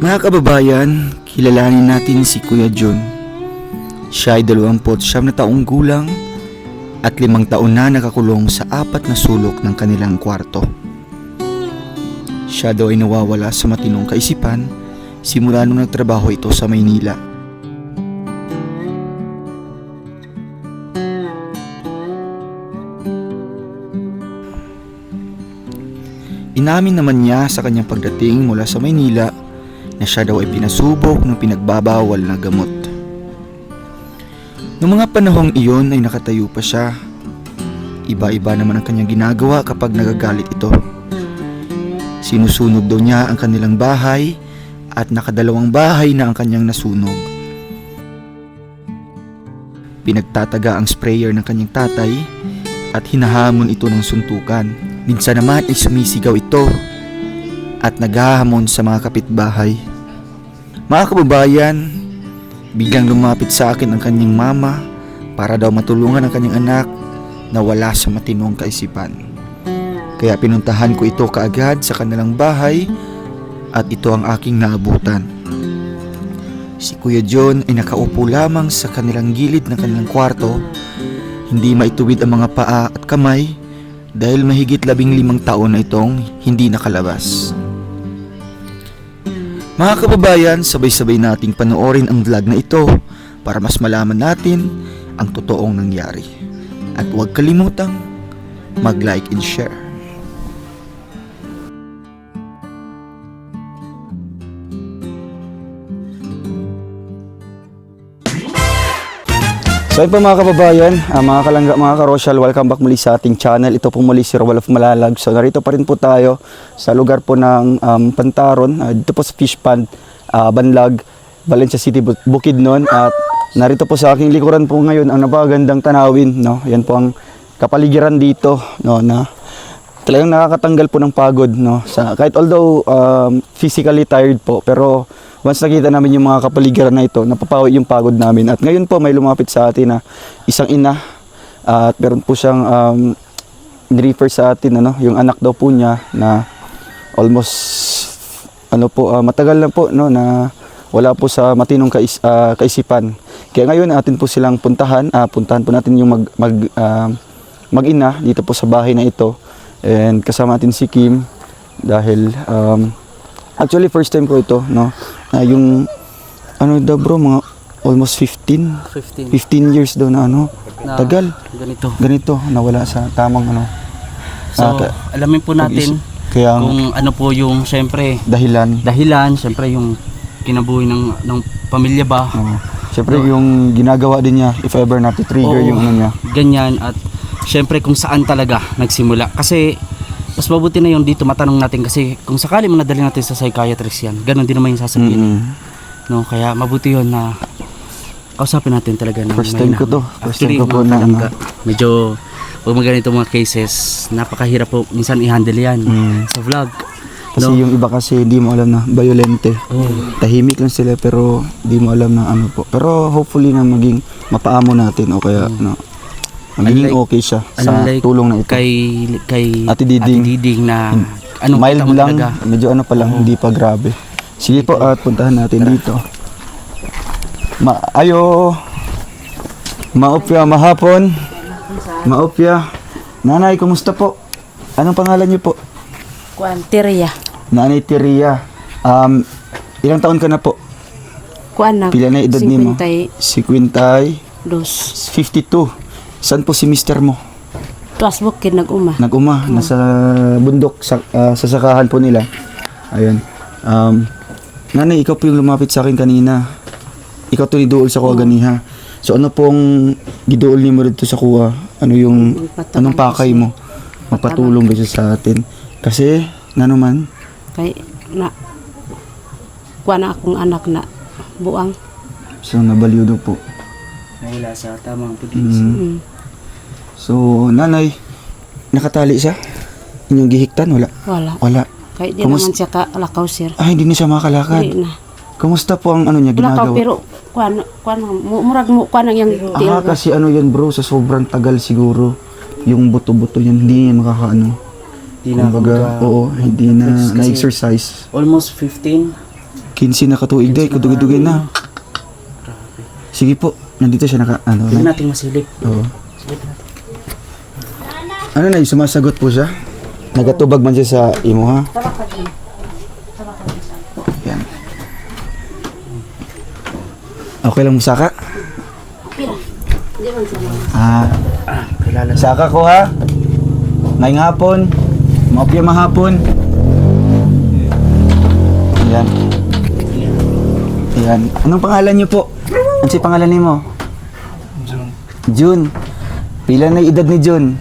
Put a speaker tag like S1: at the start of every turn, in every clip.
S1: Mga kababayan, kilalanin natin si Kuya John. Siya ay 29 na taong gulang at 5 taon na nakakulong sa 4 na sulok ng kanilang kwarto. Siya daw ay nawawala sa matinong kaisipan simula nung nagtrabaho ito sa Maynila. Inamin naman niya sa kanyang pagdating mula sa Maynila na siya daw ay pinasubok ng pinagbabawal na gamot. Noong mga panahong iyon ay nakatayo pa siya. Iba-iba naman ang kanyang ginagawa kapag nagagalit ito. Sinusunog daw niya ang kanilang bahay at nakadalawang bahay na ang kanyang nasunog. Pinagtataga ang sprayer ng kanyang tatay at hinahamon ito ng suntukan. Minsan naman ay sumisigaw ito at naghahamon sa mga kapitbahay. Mga kababayan, biglang lumapit sa akin ang kanyang mama para daw matulungan ang kanyang anak na wala sa matinong kaisipan. Kaya pinuntahan ko ito kaagad sa kanilang bahay at ito ang aking naabutan. Si Kuya John ay nakaupo lamang sa kanilang gilid ng kanilang kwarto, hindi maituwid ang mga paa at kamay dahil mahigit 15 taon na itong hindi nakalabas. Mga kababayan, sabay-sabay nating panoorin ang vlog na ito para mas malaman natin ang totoong nangyari. At huwag kalimutang mag-like and share. So ayun po mga kababayan, mga kalangga, mga karosyal, welcome back muli sa ating channel. Ito po muli si Rowell of Malalag. So narito pa rin po tayo sa lugar po ng Pantaron, dito po sa Fish Pond, Banlag, Valencia City, Bukidnon. At narito po sa aking likuran po ngayon ang napakagandang tanawin, no? Yan po ang kapaligiran dito, no, na talagang nakakatanggal po ng pagod, no? Kahit although physically tired po, pero once nakita namin yung mga kapaligiran na ito, napapawi yung pagod namin. At ngayon po may lumapit sa atin na isang ina at meron po siyang ni-refer sa atin, yung anak daw po niya na almost matagal na po, no, na wala po sa matinong kaisipan. Kaya ngayon atin po silang puntahan po natin yung mag-ina dito po sa bahay na ito. And kasama natin si Kim dahil actually first time ko ito, no. Yung bro, mga almost 15 years daw na tagal. Ganito nawala sa tamang
S2: So, alamin po natin kung ano po yung syempre dahilan syempre yung kinabuhi ng pamilya ba.
S1: Syempre yung ginagawa din niya if ever na trigger yung niya.
S2: Ganyan, at syempre kung saan talaga nagsimula. Kasi mas mabuti na yung dito matanong natin, kasi kung sakali mo nadali natin sa psychiatrist yan, ganun din naman yung sasabihin. No, kaya mabuti yun na kausapin natin talaga ng
S1: first time ko to.
S2: Actually, po na medyo pag ganito mga cases, napakahirap po minsan i-handle yan sa vlog.
S1: Kasi yung iba kasi hindi mo alam na violente. Tahimik lang sila pero hindi mo alam na po. Pero hopefully na maging mapaamo natin o kaya maging okay siya sa tulong na ito.
S2: Kay
S1: Ate Diding
S2: na
S1: mild lang, medyo pa lang, hindi pa grabe. Sige po, at puntahan natin dito. Maopya, mahapon. Maopya. Nanay, kumusta po? Anong pangalan niyo po?
S3: Teria.
S1: Nanay Teria. Ilang taon ka na po? Pila na edad ni mo? 52. 52. Saan po si mister mo?
S3: Tuas bukid nag-uma.
S1: Nasa bundok, sa sakahan po nila. Ayun. Nanay, ikaw po yung lumapit sa akin kanina. Ikaw to niduol sa kuha ganiha. So ano pong giduol ni mo dito sa kuha? Anong pakay mo? Magpatulong ba siya sa atin? Kasi, naman?
S3: Kay, kuha na akong anak na buang.
S1: So, nabaliw daw po.
S2: Wala sa tamang pag-iisip.
S1: So, nanay, nakatali siya? Inyong gihiktan? Wala.
S3: Kaya di naman siya kalakaw, sir.
S1: Hindi na siya makalakad.
S3: Hindi na.
S1: Kumusta po ang niya ginagawa?
S3: Kalakaw, pero murag mo, kuha na yung tiil.
S1: Kasi yan bro, sa sobrang tagal siguro, yung buto-buto yan, hindi niya Hindi na
S2: kumbaga,
S1: hindi na exercise.
S2: Almost 15.
S1: 15 na katuig day, kadugay-dugay na. Sige po, nandito siya
S2: Hindi
S1: Nay.
S2: natin masilip.
S1: Oo.
S2: Silip natin.
S1: Ano Nay, sumasagot po siya? Nagatubag man siya sa imo ha? Yan. Okay lang mo saka?
S3: Di man sa mga.
S2: Kilala sa
S1: Saka ko ha? Ngayong hapon. Maupya mahapon. Yan. Yan. Anong pangalan niyo po? Ano si pangalan niyo mo? June. Pila na edad ni June?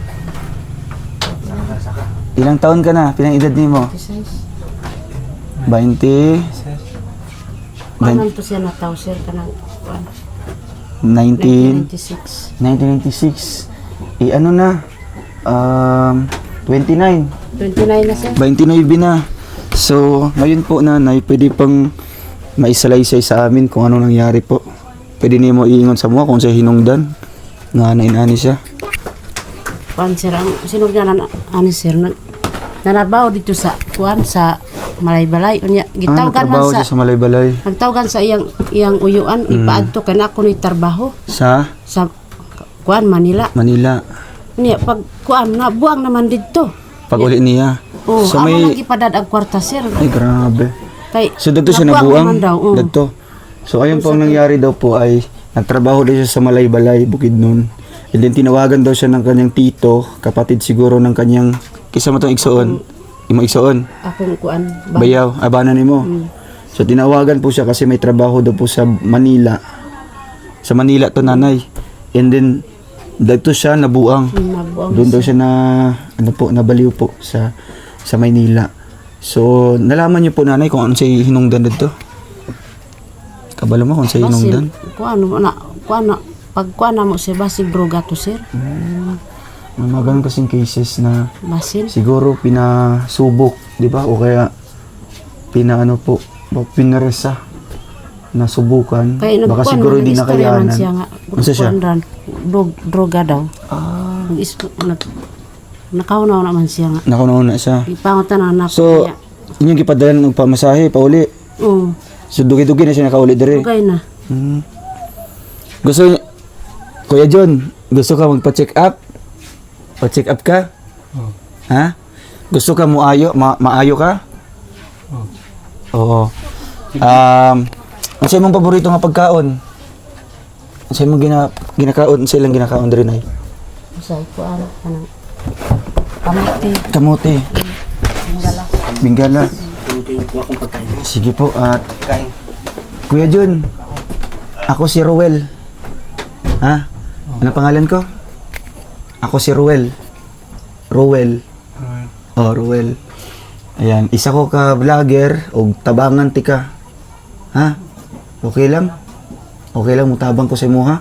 S1: Ilang taon ka na? Pilang edad ni mo? 20?
S3: Kuan to siya na tao sir kanang kuan.
S1: 19?
S3: 1996.
S1: 1996. Ano na? 29.
S3: 29 na sir.
S1: 29 na. So, ngayon po nanay, pwede pang maisalaysay sa amin kung ano nangyari po. Pwede niyo mo iingon sa mga kung sa hinungdan. Nanay-nani siya.
S3: Kuan sir ang sinog na ani sir nanabaw dito sa kuan sa Malaybalay unya gitawgan man
S1: nagtrabaho
S3: sa
S1: siya sa Malaybalay.
S3: nagtawgan sa iyang uyuan ipaadto kay na ako ni trabaho
S1: Sa
S3: sa kuan Manila.
S1: Manila.
S3: Niya pag kuan na buang naman didto.
S1: Pag uli niya.
S3: Oh,
S1: So,
S3: amo
S1: may-
S3: lagi padad ang kwarta sir.
S1: Ay, grabe.
S3: Kay
S1: So, dito siya
S3: nabuang
S1: nabuang.
S3: naman daw. Oh.
S1: Dito. So, ayun po ang nangyari daw po ay nagtrabaho daw siya sa Malaybalay, Bukidnon. And then tinawagan daw siya ng kanyang tito, kapatid siguro ng kanyang, kisa mo itong igsoon? Imo igsoon?
S3: Akong kuan
S1: Bayaw, abanan nimo. So tinawagan po siya kasi may trabaho daw po sa Manila. Sa Manila to nanay. And then dito siya nabuang.
S3: nabuang.
S1: Doon daw siya na nabaliw po sa Maynila. So nalaman niyo po nanay kung ano siya hinungdan dito. Kabalo mo kung siya hinungdan.
S3: Kuan na pag kuan na mo sir basig droga to sir.
S1: May mga ganun kasing cases na
S3: Basin.
S1: siguro pinasubok, di ba? O kaya pinaresa na subukan.
S3: Kaya
S1: Baka
S3: nagkuan
S1: siguro hindi
S3: istorya man
S1: nakayanan.
S3: siya nga.
S1: Ano siya?
S3: Kuan ran, droga daw. Nakaunaw naman siya nga.
S1: Nakunauna siya.
S3: Ipangutan na
S1: So,
S3: niya.
S1: inyong gipadala ng pamasahe, pauli.
S3: Oo.
S1: So, dugi-dugi na siya nakauli dire.
S3: Okay na.
S1: Hmm. Gusto niya, Kuya John, gusto ka magpa-check up? Pa-check up ka? Ha? Gusto ka maayo ka? Oo. Ano sa imong paborito nga pagkaon? Ano sa imong ginakaon? Sa ilang ginakaon dire nay?
S3: Usay ko kanang kamote.
S1: Kamote. Bingala.
S2: akong pagkain.
S1: Sige po, at
S2: Kain.
S1: Kuya Jun, ako si Ruel. Ha? Ano pangalan ko? Ako si Ruel. Ruel. Oh, Ruel. Ayan, isa ko ka vlogger o tabangan ti ka. Ha? Okay lang? Okay lang mutabang ko sa imo ha?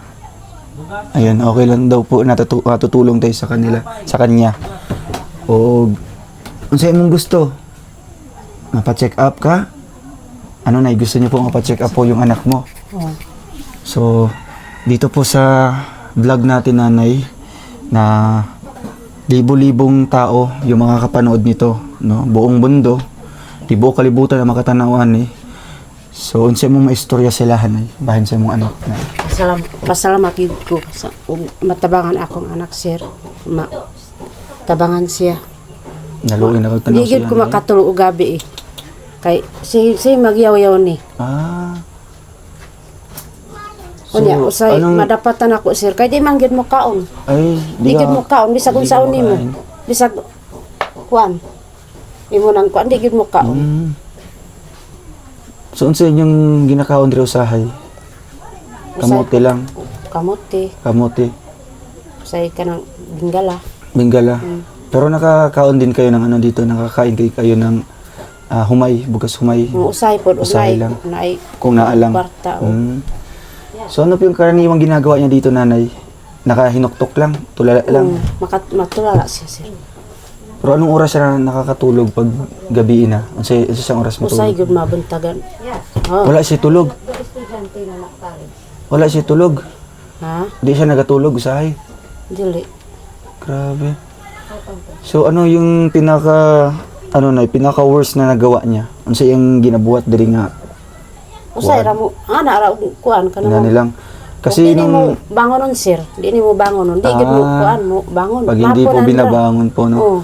S1: Ayan, okay lang daw po natutulong tayo sa kanila, sa kanya. O unsa imong gusto? Mapa-check up ka? Ano na, gusto niyo po mapa-check up po yung anak mo.
S3: Oh.
S1: So, dito po sa vlog natin nanay na libo-libong tao yung mga kapanood nito, no? Buong mundo, tibuok kalibutan na makatanawan eh. So, unsa mo maistorya sila hanay bahin sa imong anak na.
S3: Pasalamat gid ko sa matabangan akong anak sir. Tabangan siya.
S1: Naluoy na kag tanaw
S3: Hindi gid
S1: sila.
S3: ko
S1: Nay.
S3: makatulog og gabi eh. Kay si magyaw-yaw ni.
S1: Ah.
S3: Unya usay
S1: anong-
S3: madapatan ako sir kay di man gid mo kaon.
S1: Ay,
S3: Di gid mo kaon bisag
S1: di
S3: unsa
S1: ka
S3: nimo.
S1: makain.
S3: Bisag kuan. Imo nang kuan di gid mo kaon.
S1: Mm. So, unsa inyong ginakaon diri usahay? Kamote lang,
S3: Kamote,
S1: kamote,
S3: usay kanang bingala.
S1: bingala. Pero nakakaon din kayo ng ano dito, nakakain kayo ng humay, bugas humay.
S3: Usay pod
S1: Usahay
S3: usay
S1: lang.
S3: naay
S1: Kung naalang.
S3: kwarta. Oh.
S1: Mm. So ano po yung karaniwang ginagawa niya dito, nanay? Nakahinuktok lang, tulala lang.
S3: Matulala siya sir.
S1: Pero anong oras siya nakakatulog pag gabi na? Ano siyang oras
S3: Usay
S1: matulog?
S3: gud mabuntagan. Oh.
S1: Wala siya tulog. Wala siya tulog.
S3: Ha?
S1: Di siya nagatulog, usahay.
S3: Dili.
S1: Grabe. So ano yung pinaka worst na nagawa niya? Ano siya yung ginabuhat diri nga
S3: Usay ra mo, ana ra kuan ka
S1: Ina
S3: na.
S1: nilang.
S3: Kasi
S1: Kasi
S3: di mo
S1: nung
S3: bangonon sir, di mo bangonon, di gid mo kuan mo bangon.
S1: pag hindi po
S3: Mapunan ra.
S1: binabangon po, no,
S3: Oo.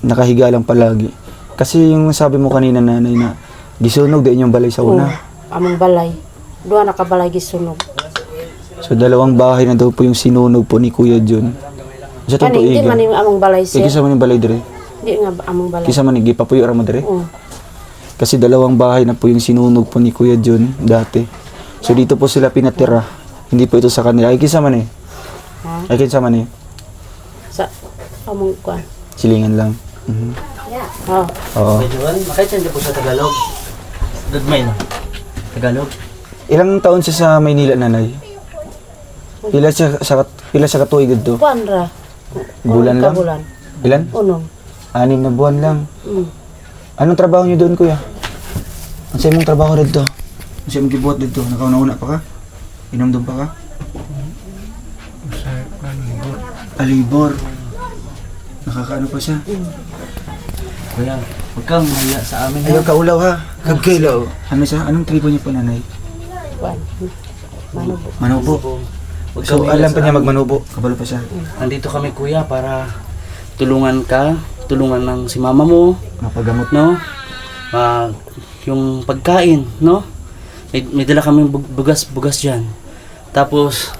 S1: nakahiga lang palagi. Kasi yung sabi mo kanina, nanay, na gisunog din yung balay sa
S3: Oo.
S1: una.
S3: Among balay. Duha na ka balay gisunog.
S1: So, 2 bahay na daw po yung sinunog po ni Kuya John. Sa to po,
S3: Kani di
S1: Iga.
S3: man yung among balay sir.
S1: Kisa man yung balay dire.
S3: Di nga among balay.
S1: Kisa man, gipapuyo ra mo dire.
S3: Oo.
S1: Kasi 2 bahay na po yung sinunog po ni Kuya John dati. So, dito po sila pinatira. Hindi po ito sa kanila. Ay, kisa man eh.
S3: Ha?
S1: Ay, kisa man eh.
S3: Sa among kuan.
S1: Silingan lang. Mhm.
S3: Oh.
S1: Oo.
S2: Medyo makita po sa Tagalog. Dagmay na. Tagalog.
S1: Ilang taon siya sa Maynila, nanay? Pila siya katuig dito?
S3: Kuan ra.
S1: Bulan lang?
S3: Bulan.
S1: Ilan?
S3: Unom.
S1: 6 na buwan lang.
S3: Mm.
S1: Anong trabaho niyo doon, kuya? Ano sa imong trabaho dito? Ano sa imong gibuhat dito? Nakauna-una pa ka? Inom doon pa ka? Alibor. Nakakaano pa siya?
S2: Kuya, huwag kang mahiya sa amin.
S1: Ayaw kaulaw ha? Kagkailaw. Ano siya? Anong tribo niya po, nanay?
S3: Kuan. Manubo.
S1: Manubo.
S2: Huwag
S1: So,
S2: kang
S1: alam
S2: mahiya
S1: pa
S2: sa
S1: niya
S2: amin.
S1: magmanubo. Kabalo pa siya.
S2: Nandito kami kuya para tulungan ka, tulungan ng si mama mo,
S1: Mapagamot.
S2: no? Yung pagkain, no? May dala kaming bugas dyan. Tapos,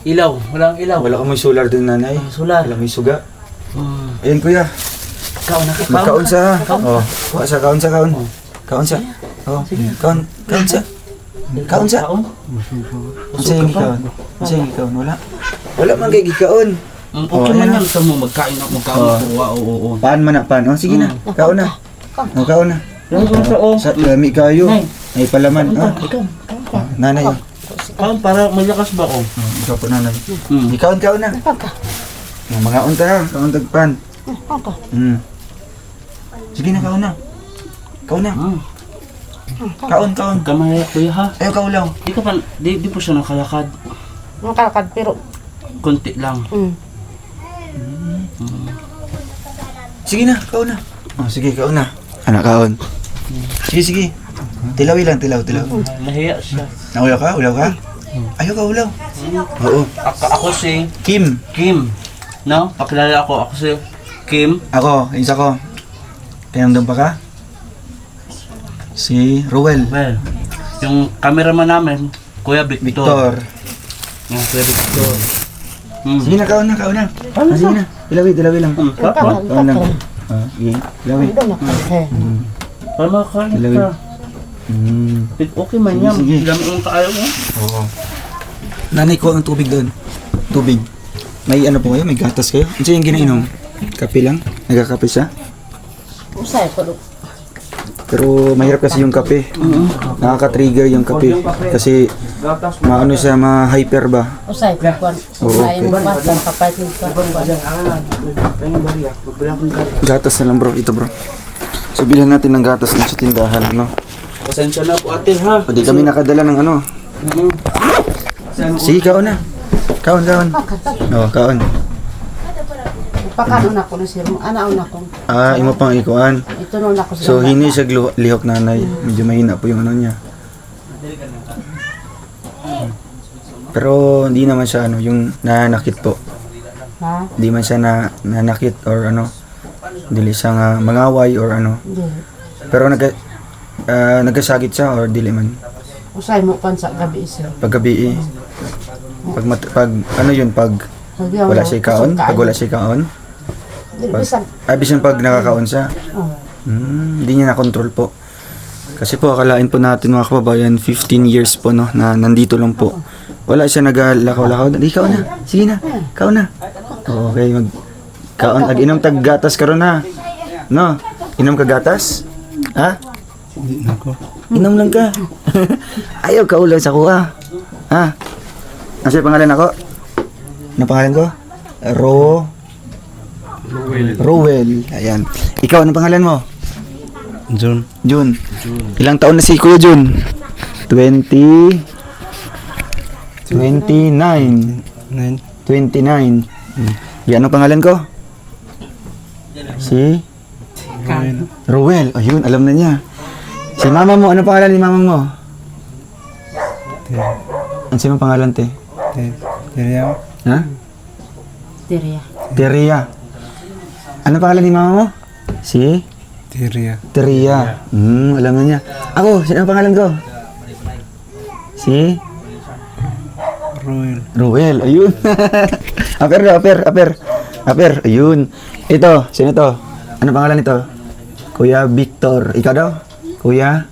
S2: ilaw, walang ilaw.
S1: Wala ka may solar din, nanay.
S2: Solar.
S1: Wala may suga.
S2: Hmm.
S1: Ayun, kuya.
S2: Kaon na ka.
S1: Magkaon sa ha? Oo. Kaon sa, kaon sa, kaon. Kaon sa. Oo. Kaon. Kaon sa. Kaon sa.
S2: Kaon?
S1: Ang sa yung kaon. Ang sa yung kaon. Wala. Wala man kay gikaon.
S2: Okay
S1: Oh,
S2: man
S1: ayan
S2: yan. Ito mo, magkain ako, magkaon
S1: Oh.
S2: ako. Oo.
S1: Paan man na, paan. Oh, sige na. Kaon na. Oh, kaon na.
S2: Lang sa oo.
S1: Sa lami kayo.
S2: Nay.
S1: Ay palaman. Oh. Nanay. Oh.
S2: Kaon para may lakas ba ako?
S1: Oh, ikaw po, nanay.
S2: Hmm.
S1: Ikaon, kaon na.
S3: Pagka.
S1: Oh, mga unta ha. Kaon tagpan.
S3: Pagka.
S1: Sige na, kaon na. Kaon na.
S2: Hmm.
S1: Kaon, kaon.
S2: Huwag ka mahiya kuya ha.
S1: Ayaw kaulaw.
S2: Di ka pa, di po siya nakalakad.
S3: Makalakad pero
S2: Konti lang.
S1: Sige na, kaon na. Oh, sige, kaon na. Anak, kaon. Sige, sige. Tilawi lang, tilaw.
S2: Nahiya siya.
S1: Ulaw ka? Ulaw ka? Ayaw ka, ulaw. Oo.
S2: Ako si
S1: Kim.
S2: Kim. No? Pakilala ako. Ako si Kim.
S1: Ako, isa ko. Pinamdam pa ka? Si Ruel.
S2: Well, yung cameraman namin, Kuya Victor.
S1: Victor.
S2: Yung Kuya Victor. Hmm.
S1: Sige na, kaon na, kaon na. Ah, sige na. Tilawi lang. Kaon lang. Ah, sige. Tilawi.
S3: doon ako.
S2: Para makakain
S1: Ilawi.
S2: ka. Okay man yan.
S1: Sige.
S2: Dami yung kaayaw mo.
S1: Oo. Nanay ko ang tubig doon. Tubig. May ano po kayo? May gatas kayo? Ano siya yung ginainom? Kape lang? Nagkakape siya?
S3: Usay ko.
S1: Pero mahirap kasi yung kape. Nakaka-trigger yung kape. Kasi maano siya, ma-hyper ba?
S3: Usay ko kuan.
S1: Oo,
S3: Usay
S1: okay.
S3: mo kuan kapait mo kuan.
S1: Gatas na lang bro. Ito bro. So bilhan natin ng gatas dito sa tindahan. No?
S2: Pasensya na po ate ha.
S1: Pwede kami nakadala ng ano. Sige, kaon na. Kaon. Oo, kaon.
S3: Pagkano na ko na sir mo. Ana na ko.
S1: Ah, imo pang ikuan.
S3: Ito no na ko
S1: So hindi siya lihok, nanay. Medyo mahina po yung ano niya. Pero hindi naman siya ano, yung nananakit po.
S3: Ha?
S1: Hindi man siya nanakit or ano. Dili siya nga mangaway or ano.
S3: Hindi.
S1: Pero nagkasagit siya or dili man.
S3: Usay mo kuan sa gabi sir.
S1: Paggabi pag ano yun, pag wala siya kaon, pag wala siya kaon.
S3: Bisan.
S1: Bisan pag nakakaon siya.
S3: Oh.
S1: Hindi niya na-control po. Kasi po, akalain po natin mga kababayan, 15 years po, no, na nandito lang po. Wala siya nagalakaw-lakaw. Di, kaon na. Sige na. Kaon na. Okay, kaon. Inom tag gatas ka ron ha. No? Inom ka gatas? Ha? Inom lang ka. Ayaw ka ulang sa kuha. Ha? Ano siya pangalan ako? Ano pangalan ko? Rowel. Ayan. Ikaw, ano pangalan mo?
S2: Jun.
S1: Jun. Ilang taon na si Kuya Jun? 29. 29. Yan ang pangalan ko? Si? Rowel. Ayun, alam na niya. Si mama mo, ano pangalan ni mama mo? Ano sa'yo pangalan, te?
S4: Teriya.
S1: Ha?
S3: Teriya.
S1: Teria. Ano pangalan ni mama mo? Si?
S4: Teriya.
S1: Teria. Alam na niya. Ako, sino ang pangalan ko? Si?
S4: Royal.
S1: Ruel, ayun. Aper. Ayun. Ito, sino to? Ano pangalan nito? Kuya Victor. Ikaw daw? Kuya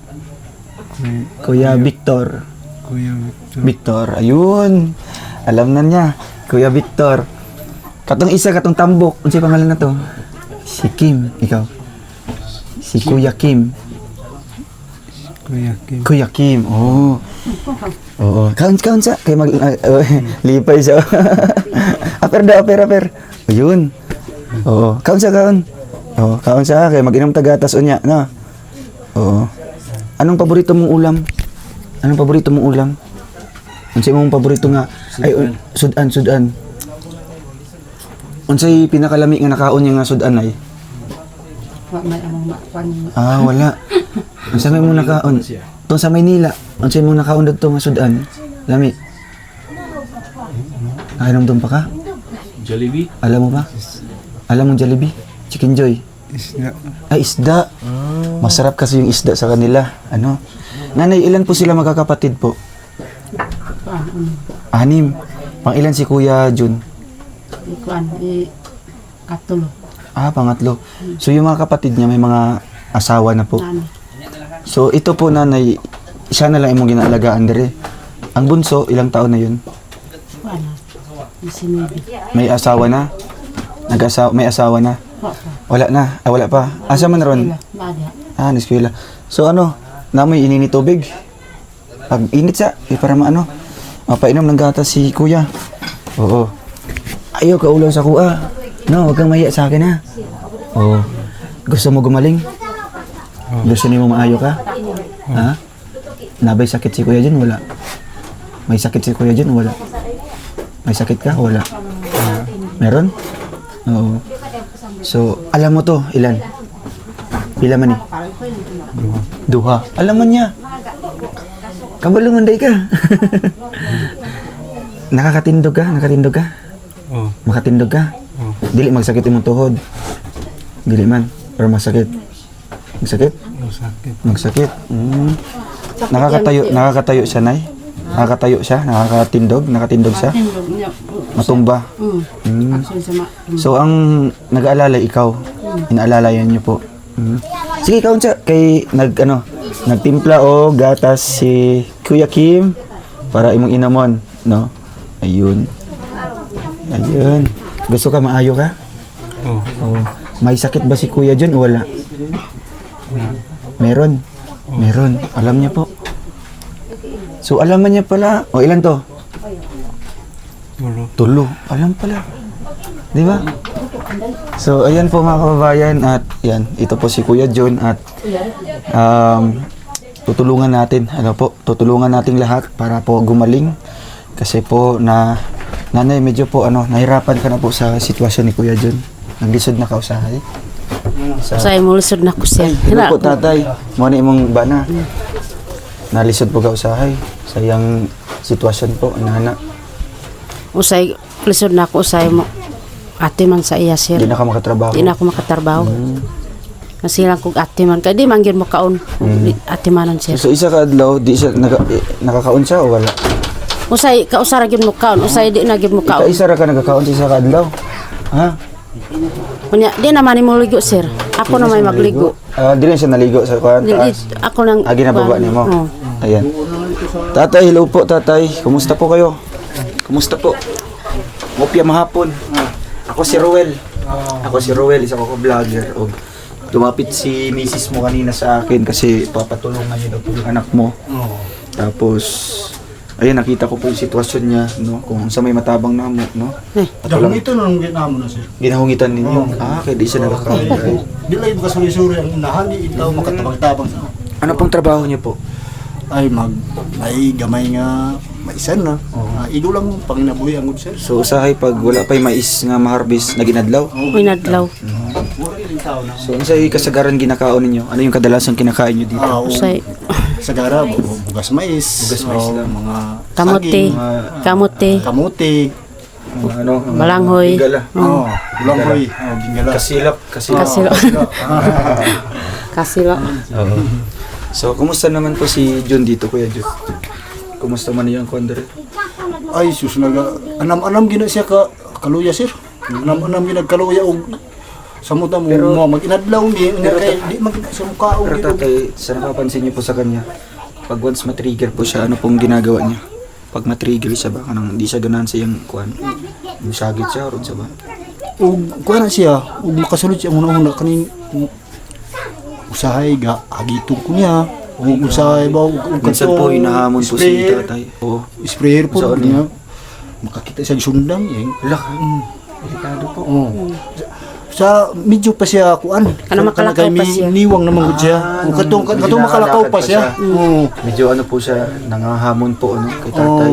S1: Victor.
S4: Kuya Victor.
S1: Victor, ayun. Alam na niya. Kuya Victor. Katong tambok. Ano siya pangalan na to? Si Kim. Ikaw? Si Kuya Kim.
S4: Kuya Kim.
S1: Kuya Kim. Oo. Oo. Kaon sa. Kaya lipay siya. Aper. Ayun. Oo. Kaon sa. Oo. Kaon sa. Kaya mag-inom tagatas unya. No? Oo. Anong paborito mong ulam? Unsay mong paborito nga? Ay, sudan. Unsay pinakalami nga nakaon niya nga sudan ay?
S3: Wa may among makwan.
S1: Ah, wala. Unsay may mong nakaon? Tong sa Maynila, unsay mong nakaon dito nga sudan? Lami. Nakainom pa ka?
S2: Jollibee?
S1: Alam mo ba? Alam mo Jollibee? Chicken Joy?
S4: Isda.
S1: Ay, isda. Masarap kasi yung isda sa kanila. Ano? Nanay, ilan po sila magkakapatid po? Anim. Pang ilan si Kuya Jun?
S3: Kuan katulo.
S1: Ah, pangatlo. So yung mga kapatid niya may mga asawa na po.
S3: Nani.
S1: So ito po nanay, siya na lang imong ginaalagaan dire. Ang bunso, ilang taon na yun?
S3: Kuan. Isinibi.
S1: May asawa na? May asawa na?
S3: Wa pa.
S1: Wala na? Ah, wala pa. Asa man ron?
S3: Bada.
S1: Ah, niskwela. So ano, namoy inini tubig? Pag init sa, para maano, mapainom ng gatas si kuya. Oo. Ayaw ka ulo sa kuha. No, huwag kang mahiya sa akin ha. Oo. Gusto mo gumaling? Gusto niyo maayo ka? Ha? Nabay sakit si kuya dyan? Wala. May sakit si kuya dyan? Wala. May sakit ka? Wala. Meron? Oo. So, alam mo to, ilan? Pila man eh? Duha. Alam mo niya. Kabalungan day ka. Nakakatindog ka?
S4: Oh.
S1: Makatindog ka?
S4: Oh.
S1: Dili magsakit imong tuhod. Dili man. Pero masakit. Magsakit?
S4: Masakit.
S1: Magsakit. Nakakatayo siya, Nay? Nakakatindog siya?
S3: Tindog niya.
S1: Matumba. Mm.
S3: Action sa
S1: So, ang nag-aalala ikaw, inaalalayan niyo po. Sige, kaun siya. Kay, nagtimpla o gatas si Kuya Kim para imong inamon, no? Ayun. Gusto ka maayo ka?
S4: Oh.
S1: Oo. May sakit ba si Kuya John o wala? Meron. Alam niya po. So, alam niya pala. O, ilan to? Tulo. Alam pala. Di ba? So, ayan po mga kababayan. At yan, ito po si Kuya John. At tutulungan natin. Tutulungan natin lahat para po gumaling. Kasi po nanay, medyo po nahirapan ka na po sa sitwasyon ni Kuya John. Naglisod na ka usahay.
S3: Say mo lisod na ko siya.
S1: Hello po tatay. Mo na imong bana. Nalisod po ka usahay. Sa iyang sitwasyon po, nana.
S3: Usay lisod na ko usay mo. Ate man sa iya sir.
S1: Hindi na ka makatrabaho.
S3: Di na ako makatrabaho. Kasi lang kog ate man. Kaya di man gyud mo kaon. Ate manan sir.
S1: So isa ka adlaw, di siya nakakaon siya o wala?
S3: Usay kausara gyud mo kaon. Usay di na gyud mo kaon.
S1: Isa ra ka nagkakaon sa isa ka adlaw. Ha?
S3: Unya, di naman mo ligo sir. Ako na may magligo.
S1: Di rin siya naligo sa kuwan taas.
S3: Ako nang
S1: Ginababa niyo mo.
S3: Oo.
S1: Ayan. Tatay, hello po tatay. Kumusta po kayo? Kumusta po? Mopya mahapon. Ako si Roel. Isa ko vlogger. O, lumapit si misis mo kanina sa akin kasi papatulungan niyo daw po yung anak mo. Tapos, ayun, nakita ko po yung sitwasyon niya, no? Kung sa may matabang na mo, no?
S5: Ito nung ginamo na sir.
S1: Ginahungitan ninyo. Kaya di siya nakakain.
S5: Di lang ba suri-suri ang inahan, di itaw makatabang-tabang sa
S1: Ano pong trabaho niyo po?
S5: ay may gamay nga maisan na. Ido lang panginabuhi ang good sir.
S1: So, usahay pag wala pa'y mais nga ma-harvest na ginadlaw.
S3: Winadlaw.
S1: So, ano sa kasagaran ginakaon ninyo? Ano yung kadalasang kinakain nyo dito?
S3: Usay
S5: sagara, bugas mais.
S1: Bugas mais lang.
S5: Mga
S3: Kamuti.
S5: saging,
S3: Kamuti.
S5: kamuti.
S1: Ano?
S3: Balanghoy.
S1: Bigala.
S5: Bulanghoy. Bingala.
S1: Kasilak.
S3: Kasilo. Kasilo.
S1: Oo. So, kumusta naman po si John dito, Kuya John? Kumusta man yung kondre?
S5: Ay, sus, anam-anam gina siya kaluya, sir. Anam-anam gina kaluya og samuta mo mag-inadlaw ni kay di sa mukha og
S1: Pero tatay, sa nakapansin niyo po sa kanya, pag once matrigger po siya, ano pong ginagawa niya? Pag matrigger siya ba, kanang hindi siya ganahan sa iyang kuhan, yung sagit siya, ron siya ba?
S5: og kuha na siya og makasulod siya una-una kaning usahay ga agitong ko niya og usahay ba og
S1: Minsan po, hinahamon po si tatay. Oo.
S5: sprayer po
S1: Saan
S5: niya makakita siya sundang eh.
S1: Wala. Delikado po.
S5: Sa medyo pa siya kuan
S3: makalakaw pa siya.
S5: niwang naman gud siya katong makalakaw pa siya oo
S1: Medyo ano po siya, nangahamon po ano, kay tatay.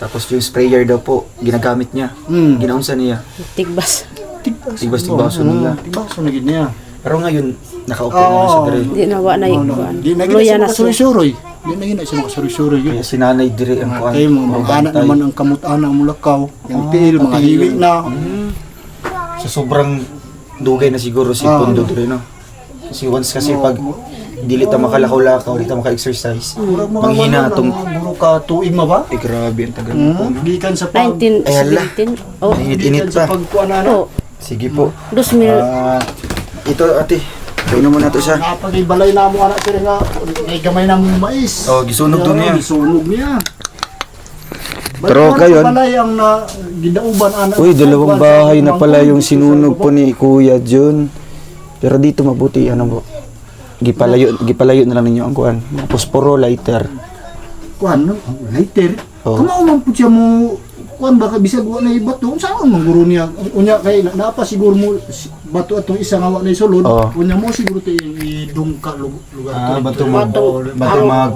S1: Tapos yung sprayer daw po, ginagamit niya. Ginaunsa niya.
S3: Tigbas.
S1: Tigbas-tigbaso nila.
S5: Tigbaso na gid niya.
S1: Pero ngayon, nakaupo na siya dire.
S3: Di na wa na yung kuan.
S5: Di na
S3: Luya
S5: gina
S3: na
S5: siya
S3: siya.
S5: makasuroy-suroy. Di na gina siya makasuroy-suroy yun.
S1: Kaya sinanay dire ang kuhan.
S5: Kaya mga anak naman ang kamut-ana ang mulakaw. Yung tiil, mga hiwi na.
S1: So sobrang dugay na siguro si Pondo dire, no? Kasi once kasi pag dili ta makalakaw-lakaw, dili ta maka-exercise, manghina atong
S5: Buro ka tuig ma ba?
S1: grabe ang tagal po.
S5: Gikan sa pag...
S3: 1917. Oh.
S1: Init-init
S5: Gikan sa
S1: pa.
S5: pagkuanana.
S3: Oh.
S1: Sige po.
S3: 2000.
S1: Ito ate, kainom mo na to siya.
S5: Napag-ibalay na mo anak sila nga. May gamay na mong mais.
S1: Oh, gisunog to niya.
S5: Gisunog niya.
S1: Pero kayon-
S5: Balay ang gidauban anak.
S1: Uy, dalawang bahay na pala yung sinunog po ni Kuya John. Pero dito mabuti, ano po, gipalayo na lang ninyo ang kuan. Posporo lighter.
S5: Kuan, no? Lighter.
S1: Oh.
S5: Kamo man po siya mo kuan baka bisag wa na ibato. Saan man guro niya? Unya kay napa siguro mo bato atong isa nga wa na isulod.
S1: Oh.
S5: Unya mo siguro ti idungka lugar.
S1: bato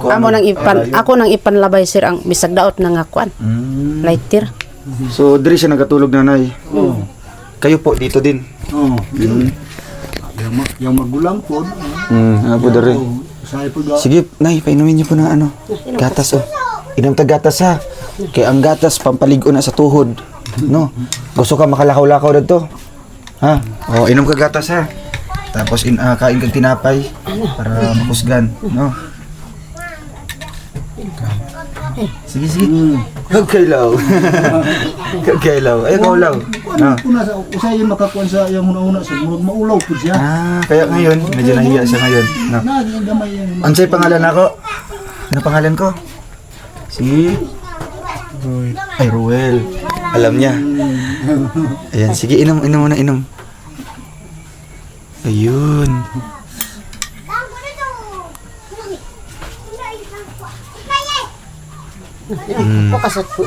S3: Amo nang ipan. Ako nang ipanlabay sir ang bisag daot na nga kuan. Lighter.
S1: So, diri siya nagatulog nanay. Kayo po, dito din.
S5: Oh. Yung magulang po.
S1: Ako diri.
S5: Say po ga.
S1: Sige, nay, painumin niyo po na ano. Gatas, oh. Inom ta gatas, ha. Kaya ang gatas, pampaligo na sa tuhod. No? Gusto ka makalakaw-lakaw na to. Ha? O, inom ka gatas, ha. Tapos, kain kang tinapay para makusgan. No? Sige. Kagkailaw. Kagkailaw. Ay, kaulaw. No?
S5: Una sa usay yung makakuan sa yung una sa murag maulaw po siya.
S1: Kaya ngayon, medyo nahiya siya ngayon. No?
S5: Nagigamay yung
S1: Ansay pangalan ako? Ano pangalan ko? Si Ay, Ruel. Alam niya. Ayan, sige, inom muna, inom. Ayun.
S3: Pokasat po.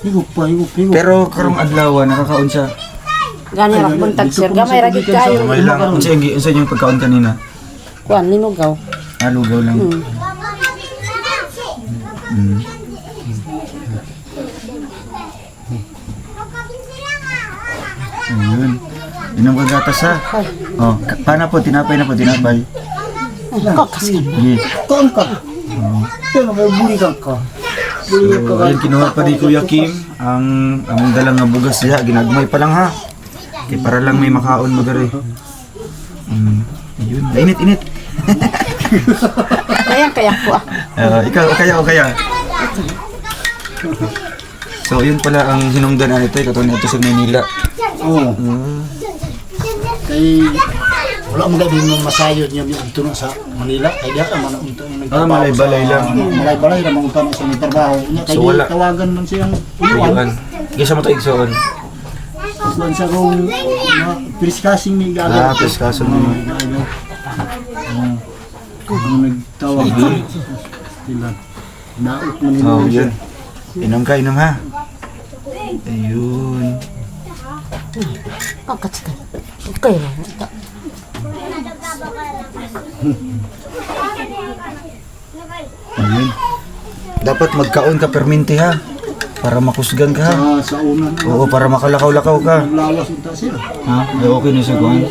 S5: higop pa.
S1: Pero karong adlaw, nakakaon siya.
S3: Gani ra buntag sir. Gamay ra gid kayo.
S1: Kamay lang. Unsa yung pagkaon kanina?
S3: Kuan linugaw.
S1: Lugaw lang. Ayun. Inom ka gatas, ha? Oh, paano po? Tinapay na po, tinapay.
S3: Kokas ka.
S1: Sige.
S5: Kaon ka. Pero may buli ka.
S1: So, ayun, kinuha pa ni Kuya Kim ang dalang nga bugas diha, ginagmay pa lang, ha. Kaya para lang may makaon magari. Ayun, init.
S3: Kaya ko ah.
S1: Ikaw, o kaya. So, yun pala ang hinungdan nito, katulad nito sa Manila.
S5: Oo. Kay wala mo gabi mo masayod niya dito na sa Manila. Kaya diya man unta
S1: Malay-balay lang.
S5: Malay-balay ra man unta sa trabaho. Nya kay
S1: So, wala.
S5: tawagan man siyang
S1: Ayun. Gisa mo to igsoon.
S5: Kuan sa kong priskasing ni gaga.
S1: Tapos kaso naman.
S5: Kung nagtawag sila. Naot man
S1: Oh,
S5: nila.
S1: yun. Inom ka, ha. Ayun.
S3: Kokas ka. Okay ra.
S1: Ayun. Dapat magkaon ka perminti, ha. Para makusgan ka, ha.
S5: Sa unan.
S1: Oo, para makalakaw-lakaw ka.
S5: Lawas unta sila.
S1: Ha? Okay na siya kuhan.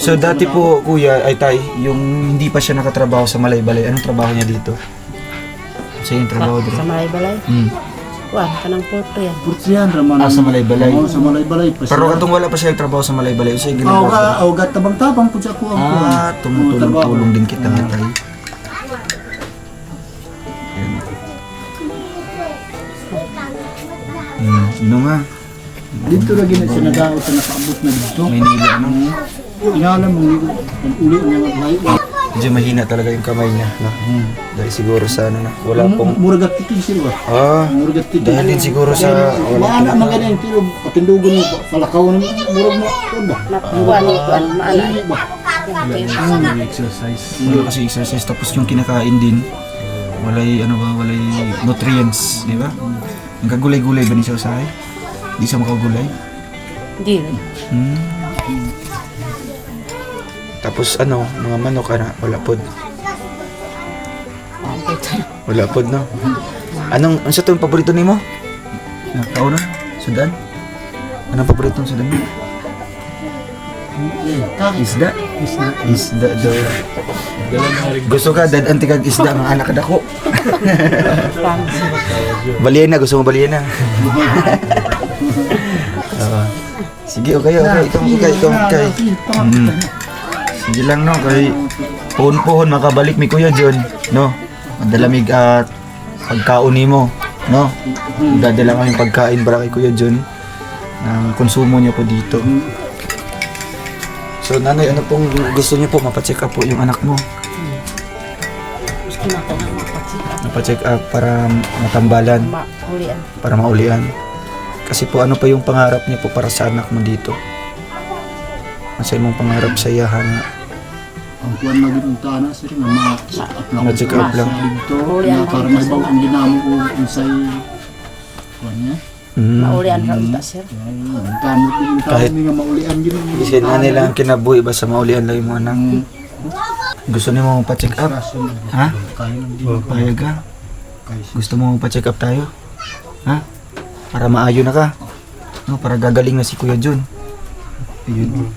S1: So dati po kuya, ay tay, yung hindi pa siya nakatrabaho sa Malaybalay, anong trabaho niya dito? Siya yung trabaho
S3: Sa
S1: dito?
S3: Malay-Balay.
S1: Hmm.
S3: Kuan, kanang puto yan.
S5: Pursiyan raman.
S1: Sa Malaybalay.
S5: Oo, sa Malaybalay.
S1: Pero katong wala pa siya trabaho sa Malaybalay, siya yung ginagawa.
S5: Augat tabang-tabang po siya ko ang
S1: Tumutulong-tulong din kita tay. Ano nga?
S5: Dito lagi na siya nagao sa nakaabot na dito.
S1: May nili ano?
S5: Inalam mo, uli niya mag-live.
S1: Medyo mahina talaga yung kamay niya. No? Dahil siguro sa ano na, wala pong...
S5: Muragat titig sila. Muragat titig.
S1: Dahil din siguro sa...
S5: Maana man ganyan, pero patindugan mo, palakaw na murag mo. Ano ba?
S3: Kuan, maana.
S4: Exercise.
S1: Wala kasi exercise, tapos yung kinakain din, walay nutrients, di ba? Nagkagulay-gulay ba ni siya usahay? Di siya makagulay?
S3: Hindi rin.
S1: Tapos ano, mga manok na, wala pod. Wala pod, no? Anong sa itong paborito ni mo? Kauna? Sudan? Anong paborito ng Sudan mo? Isda? Isda daw. Gusto ka, dadanti kag isda, mga anak ka dako. Balyena, gusto mo balyena? Sige, okay. Ikaw. Sige lang, no, kay pohon-pohon makabalik mi Kuya John, no? Madalamig at pagkaon nimo, no? Dadala kami pagkain para kay Kuya John ng konsumo niya po dito. So nanay, ano pong gusto niyo po mapacheck up po yung anak mo?
S3: Gusto na ako ng mapatsika.
S1: Mapacheck up para matambalan,
S3: Maulian.
S1: para maulian. Kasi po ano pa yung pangarap niyo po para sa anak mo dito? Ano sa imong pangarap sa iyahan nga?
S5: Ang kuwan na ginunta na sir, nga ma-check up lang.
S1: Ma-check up lang.
S5: Dito, na para mahibaw ang ginamo ko insay kuwan niya.
S3: Maulian ra unta sir.
S5: Ang kamot ni yung
S1: Kahit-
S5: tao nga maulian ginamo.
S1: Kasi nanay lang ang kinabuhi ba sa maulian lang yung mga anak? Gusto niyo mo pa-check up? Ha?
S5: Kaya lang din.
S1: Payag ka?
S5: Kaya
S1: Gusto mo pa-check up tayo? Ha? Para maayo na ka? No, para gagaling na si Kuya Jun. Ayun.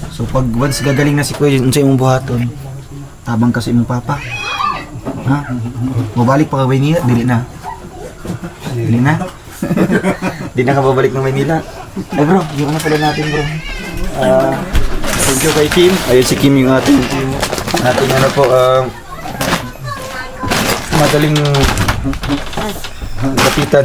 S1: So pag once gagaling na si Kuya Jun, unsay imong buhaton? Tabang kasi imong papa. Ha? Mabalik pa ka Maynila? Dili na. Dili na? Di na ka babalik ng Maynila. Ay bro, yung ano pala natin bro. Thank you kay Kim. Ayun si Kim yung ating ano po, madaling kapitan.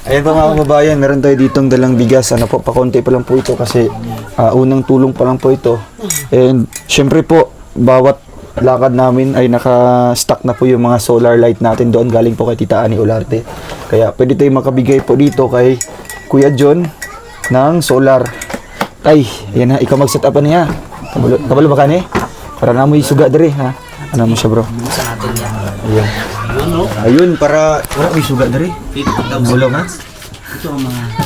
S1: Ayan po mga kababayan, meron tayo ditong dalang bigas. Ano po, pakonti pa lang po ito kasi unang tulong pa lang po ito. And syempre po, bawat lakad namin ay naka-stock na po yung mga solar light natin doon. Galing po kay Tita Ani Olarte. Kaya pwede tayo makabigay po dito kay Kuya John ng solar. Tay, ayan ha, ikaw mag-set up niya. Kabalo ba ka ni? Para na mo isuga diri ha. Ano mo siya bro? Ayun. Ayun, para wala may suga diri. Bulo ka?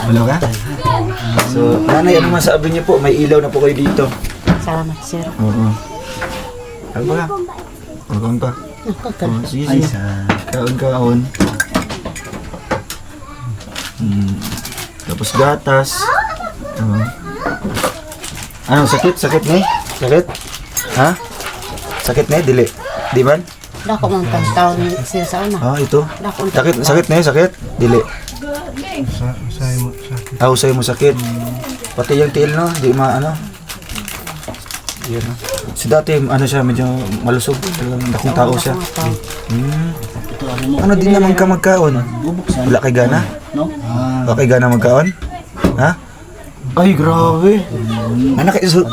S1: Bulo ka? So, nanay, ano masabi niyo po? May ilaw na po kayo dito.
S3: Salamat sir.
S1: Oo. Ano ba? Kaon pa. Oh, sige, sige. Kaon. Tapos gatas. Ano, sakit? Sakit na Sakit? Ha? Sakit na dili? Di man?
S3: Dako man taon ni sir sa una.
S1: Ito.
S3: Dako
S1: Sakit na sakit? Dili.
S4: Usay mo sakit.
S1: Usay mo sakit. Pati yung tiil no, di ano. Yan no. Si dati ano siya medyo malusog, talagang dakong tao siya. Ano din naman ka magkaon? Wala kay gana?
S5: No?
S1: Wala kay gana magkaon? Ha? Ay grabe.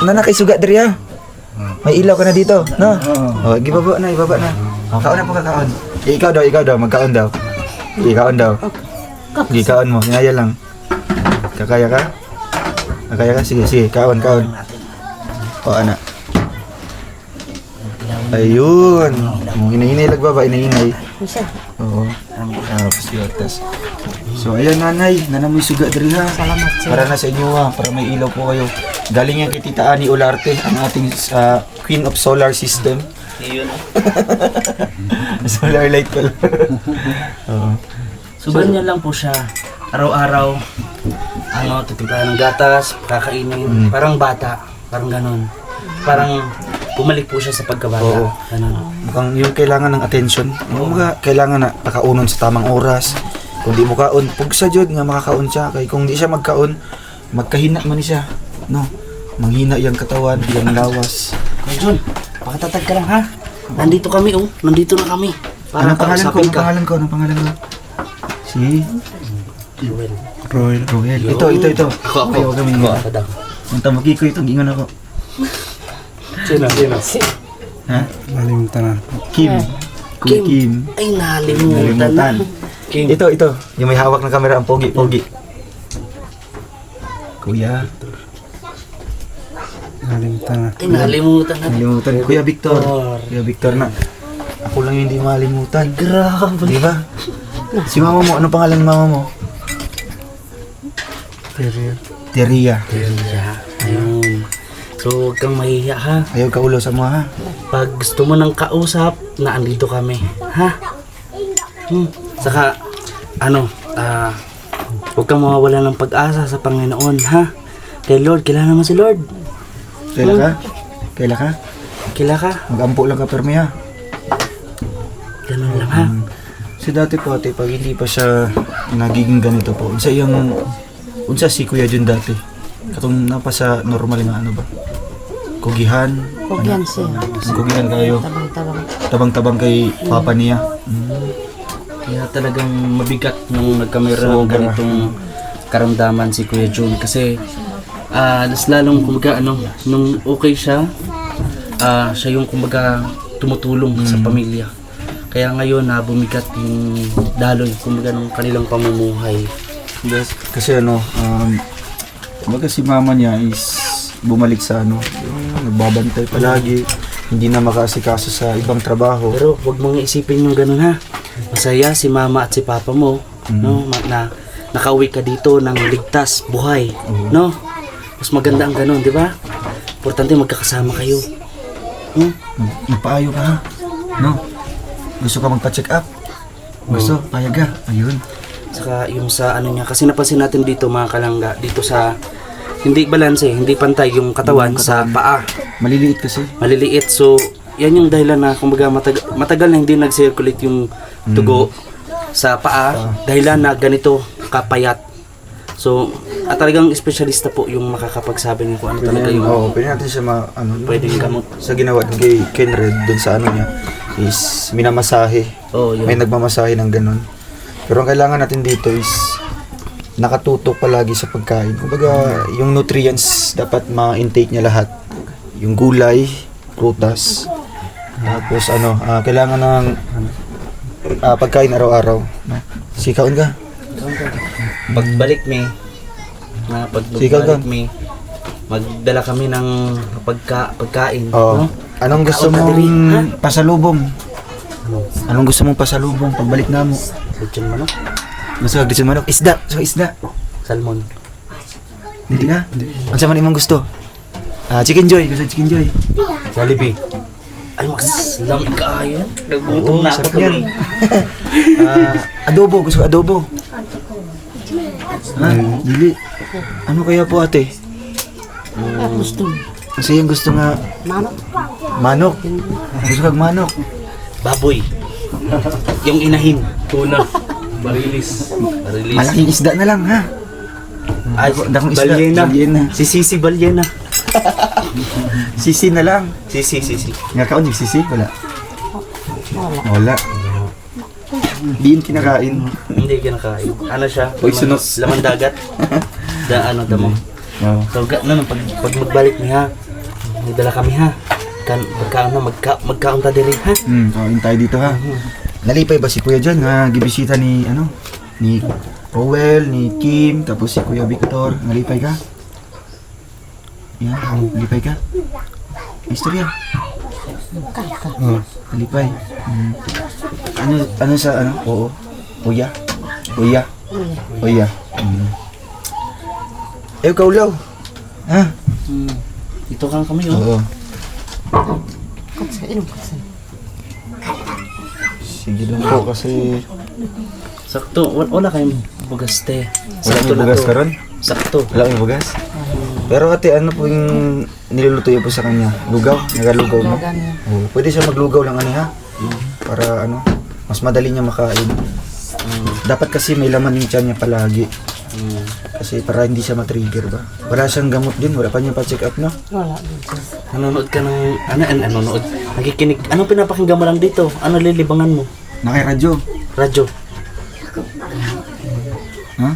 S1: Nanakaisuga diri ha. May ilaw ka na dito, no? Oh, ibaba na. Kaon na po kakaon. Ikaw daw, magkaon daw. Ikaon daw. Ikaon mo, hinaya lang. Kakaya ka? Sige, kaon. O, anak. Ayun. Hinahinay lagbaba, hinahinay.
S3: Sir.
S1: Oo. Tapos so, ayan nanay, nanamoy suga diri ha.
S3: Salamat sir.
S1: Para na sa inyo ha, para may ilaw po kayo. Galing yan kay Tita Ani Olarte, ang ating Queen of Solar System. Solar light pala. Oo.
S2: So ganyan lang po siya. Araw-araw, titimplahan ng gatas, kakainin, parang bata, parang ganon. parang bumalik po siya sa pagkabata.
S1: Oo.
S2: Ganun.
S1: Mukhang yung kailangan ng attention. Yung mga kailangan na nakaunon sa tamang oras. Kung di mo kaon, pugsa jud nga makakaon siya. Kay kung di siya magkaon, magkahina man siya. No? Manghina yung katawan, yung lawas.
S2: Kuya John, pakatatag ka lang ha. Nandito kami nandito na kami.
S1: Anong pangalan ko?
S2: kausapin
S1: Anong pangalan ko? Anong pangalan ko? Si
S4: Royal.
S1: Roel. Ito.
S2: Ako.
S1: Ayaw kami nga. Punta magkikoy ito, gingon ako.
S2: Sino?
S1: Ha?
S4: Nalimutan na.
S1: Kim. Kuya Kim.
S2: Ay, nalimutan na.
S1: Nalimutan.
S2: Kim.
S1: Ito. Yung may hawak ng kamera, ang pogi. Kuya.
S4: Nalimutan na.
S2: Ay, nalimutan na.
S1: Nalimutan. Kuya Victor. Kuya Victor na. Ako lang yung hindi malimutan.
S2: Grabe.
S1: Di ba? Si mama mo, anong pangalan ng mama mo?
S4: Terrier.
S1: Teria.
S2: Ayun. So, huwag kang mahihiya ha.
S1: Ayaw ka ulo sa mga ha.
S2: Pag gusto mo ng kausap, naandito kami. Ha? Saka, huwag kang mawawala ng pag-asa sa Panginoon, ha? Kay Lord, kailangan mo si Lord.
S1: Kailan ka? Kailan ka?
S2: Kila ka.
S1: Mag-ampo lang ka permi ha.
S2: Ganun lang ha.
S1: Si dati po ate, pag hindi pa siya nagiging ganito po, unsa si Kuya Jun dati? Katong napa sa normal nga ano ba? Kugihan.
S3: Kugyan siya.
S1: Kugihan kayo.
S3: Tabang-tabang.
S1: Tabang-tabang kay papa niya.
S2: Kaya talagang mabigat nung nagkamera ng ganitong karamdaman si Kuya Jun. Kasi, mas lalong kumbaga nung okay siya, siya yung kumbaga tumutulong sa pamilya. Kaya ngayon na bumigat yung daloy kumbaga ng kanilang pamumuhay.
S1: Kasi kumbaga si mama niya is bumalik sa yung nagbabantay palagi, hindi na makasikaso sa ibang trabaho.
S2: Pero huwag mong isipin yung ganun ha. Masaya si mama at si papa mo, no, na nakauwi ka dito ng ligtas buhay, no? Mas maganda ang ganun, di ba? Importante magkakasama kayo.
S1: Nagpaayo ka ha? No? Gusto ka magpa-check up? Gusto? Payag ka? Ayun.
S2: Saka yung sa niya, kasi napansin natin dito mga kalangga, dito sa hindi balanse, hindi pantay yung katawan sa paa.
S1: Maliliit kasi.
S2: Maliliit. So, yan yung dahilan na kumbaga matagal na hindi nag-circulate yung dugo sa paa, dahilan na ganito kapayat. So, talagang espesyalista po yung makakapagsabi niyo kung ano talaga yung
S1: Oo, pwede natin siya
S2: pwedeng gamot.
S1: sa ginawa kay Kenred dun sa niya is minamasahe.
S2: Oh, yun.
S1: May nagmamasahe ng ganun. Pero ang kailangan natin dito is nakatutok palagi sa pagkain. Kumbaga, yung nutrients dapat ma-intake niya lahat. Yung gulay, prutas. Tapos kailangan ng pagkain araw-araw. No? Sikaon ka.
S2: Pagbalik
S1: Sigaw ka.
S2: magdala kami ng pagkain.
S1: Oo.
S2: No?
S1: Anong gusto
S2: Kaon ka
S1: mong
S2: diri, ha?
S1: pasalubong? Anong gusto mong pasalubong pagbalik na mo?
S2: Lechon manok,
S1: Gusto ka gusto manok? Isda! So isda!
S2: salmon.
S1: Hindi na? Ano sa man imong gusto? Chicken Joy! Gusto Chicken Joy?
S2: Jollibee. Ay, mas lamig ka yan. Nagutom na ako
S1: sarap
S2: tuloy.
S1: yan. Adobo! Gusto ka adobo? Dili. Ano kaya po ate?
S3: Gusto.
S1: Kasi yung gusto nga
S3: Manok.
S1: manok. Gusto kag manok.
S2: Baboy. Yung inahin. Tuna. Barilis.
S1: Malaking isda na lang ha.
S2: Ay,
S1: Dakong isda. Balyena.
S2: Si Sisi Balyena.
S1: Sisi na lang.
S2: Sisi.
S1: Nga kaon yung sisi? Wala. Wala. Di yun kinakain.
S2: Hindi kinakain. Ano siya?
S1: Poisonous.
S2: Laman dagat. Damo.
S1: Oo.
S2: So, pag magbalik niya, may dala kami ha. Magkaon ta diri ha.
S1: Kain tayo dito ha. Nalipay ba si Kuya dyan nga gibisita ni ni Rowel, ni Kim, tapos si Kuya Victor. Nalipay ka? Yan, nalipay ka? Istorya. Nalipay. Ano sa Oo. Kuya. Kaulaw. Ha?
S2: Dito kang kami
S1: Oo.
S2: oh.
S3: Katsa, inom katsa.
S1: Sige doon po kasi
S2: Sakto. Wala kayong bugas te.
S1: wala may bugas ka ron.
S2: Sakto.
S1: Wala may bugas. Pero ate, ano po yung niluluto yun po sa kanya? Lugaw? Nagalugaw mo?
S3: Ganyan.
S1: Oo. Pwede siya maglugaw lang ano ha? Para ano, mas madali niya makain. Dapat kasi may laman yung tiyan niya palagi. Kasi para hindi siya matrigger ba? Wala siyang gamot din, wala pa niya pa-check up no?
S3: Wala dito.
S2: Nanonood ka ng, nanonood? Nakikinig, anong pinapakinggan mo lang dito? Ano lilibangan mo?
S1: Nakiradyo.
S2: Radyo.
S1: Ha?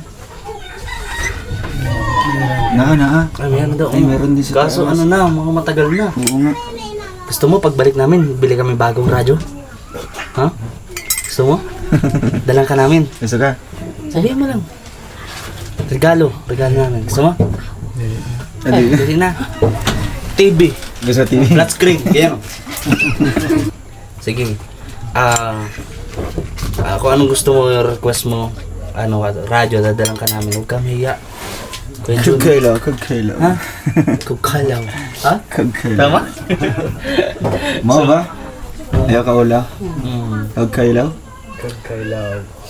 S1: Na.
S2: Ay, meron daw.
S1: Ay, meron din sa
S2: Kaso
S1: taas.
S2: ano na, mga matagal na.
S1: Oo nga.
S2: Gusto mo, pagbalik namin, bili kami bagong radyo? Ha? Gusto mo? Dalang ka namin.
S1: Gusto ka?
S2: Sabihin mo lang. Regalo namin. Gusto mo?
S1: Adi.
S2: Bili na. TV.
S1: Gusto TV?
S2: Flat screen. Kaya sige. Kung anong gusto mo, yung request mo, radyo, dadalang ka namin. Huwag ka mahiya. Kuya Jun.
S1: Kagkailaw.
S2: Ha? Kukalaw. Ha?
S1: Kagkailaw.
S2: Tama?
S1: Mo ba? Ayaw ka ula? Kagkailaw?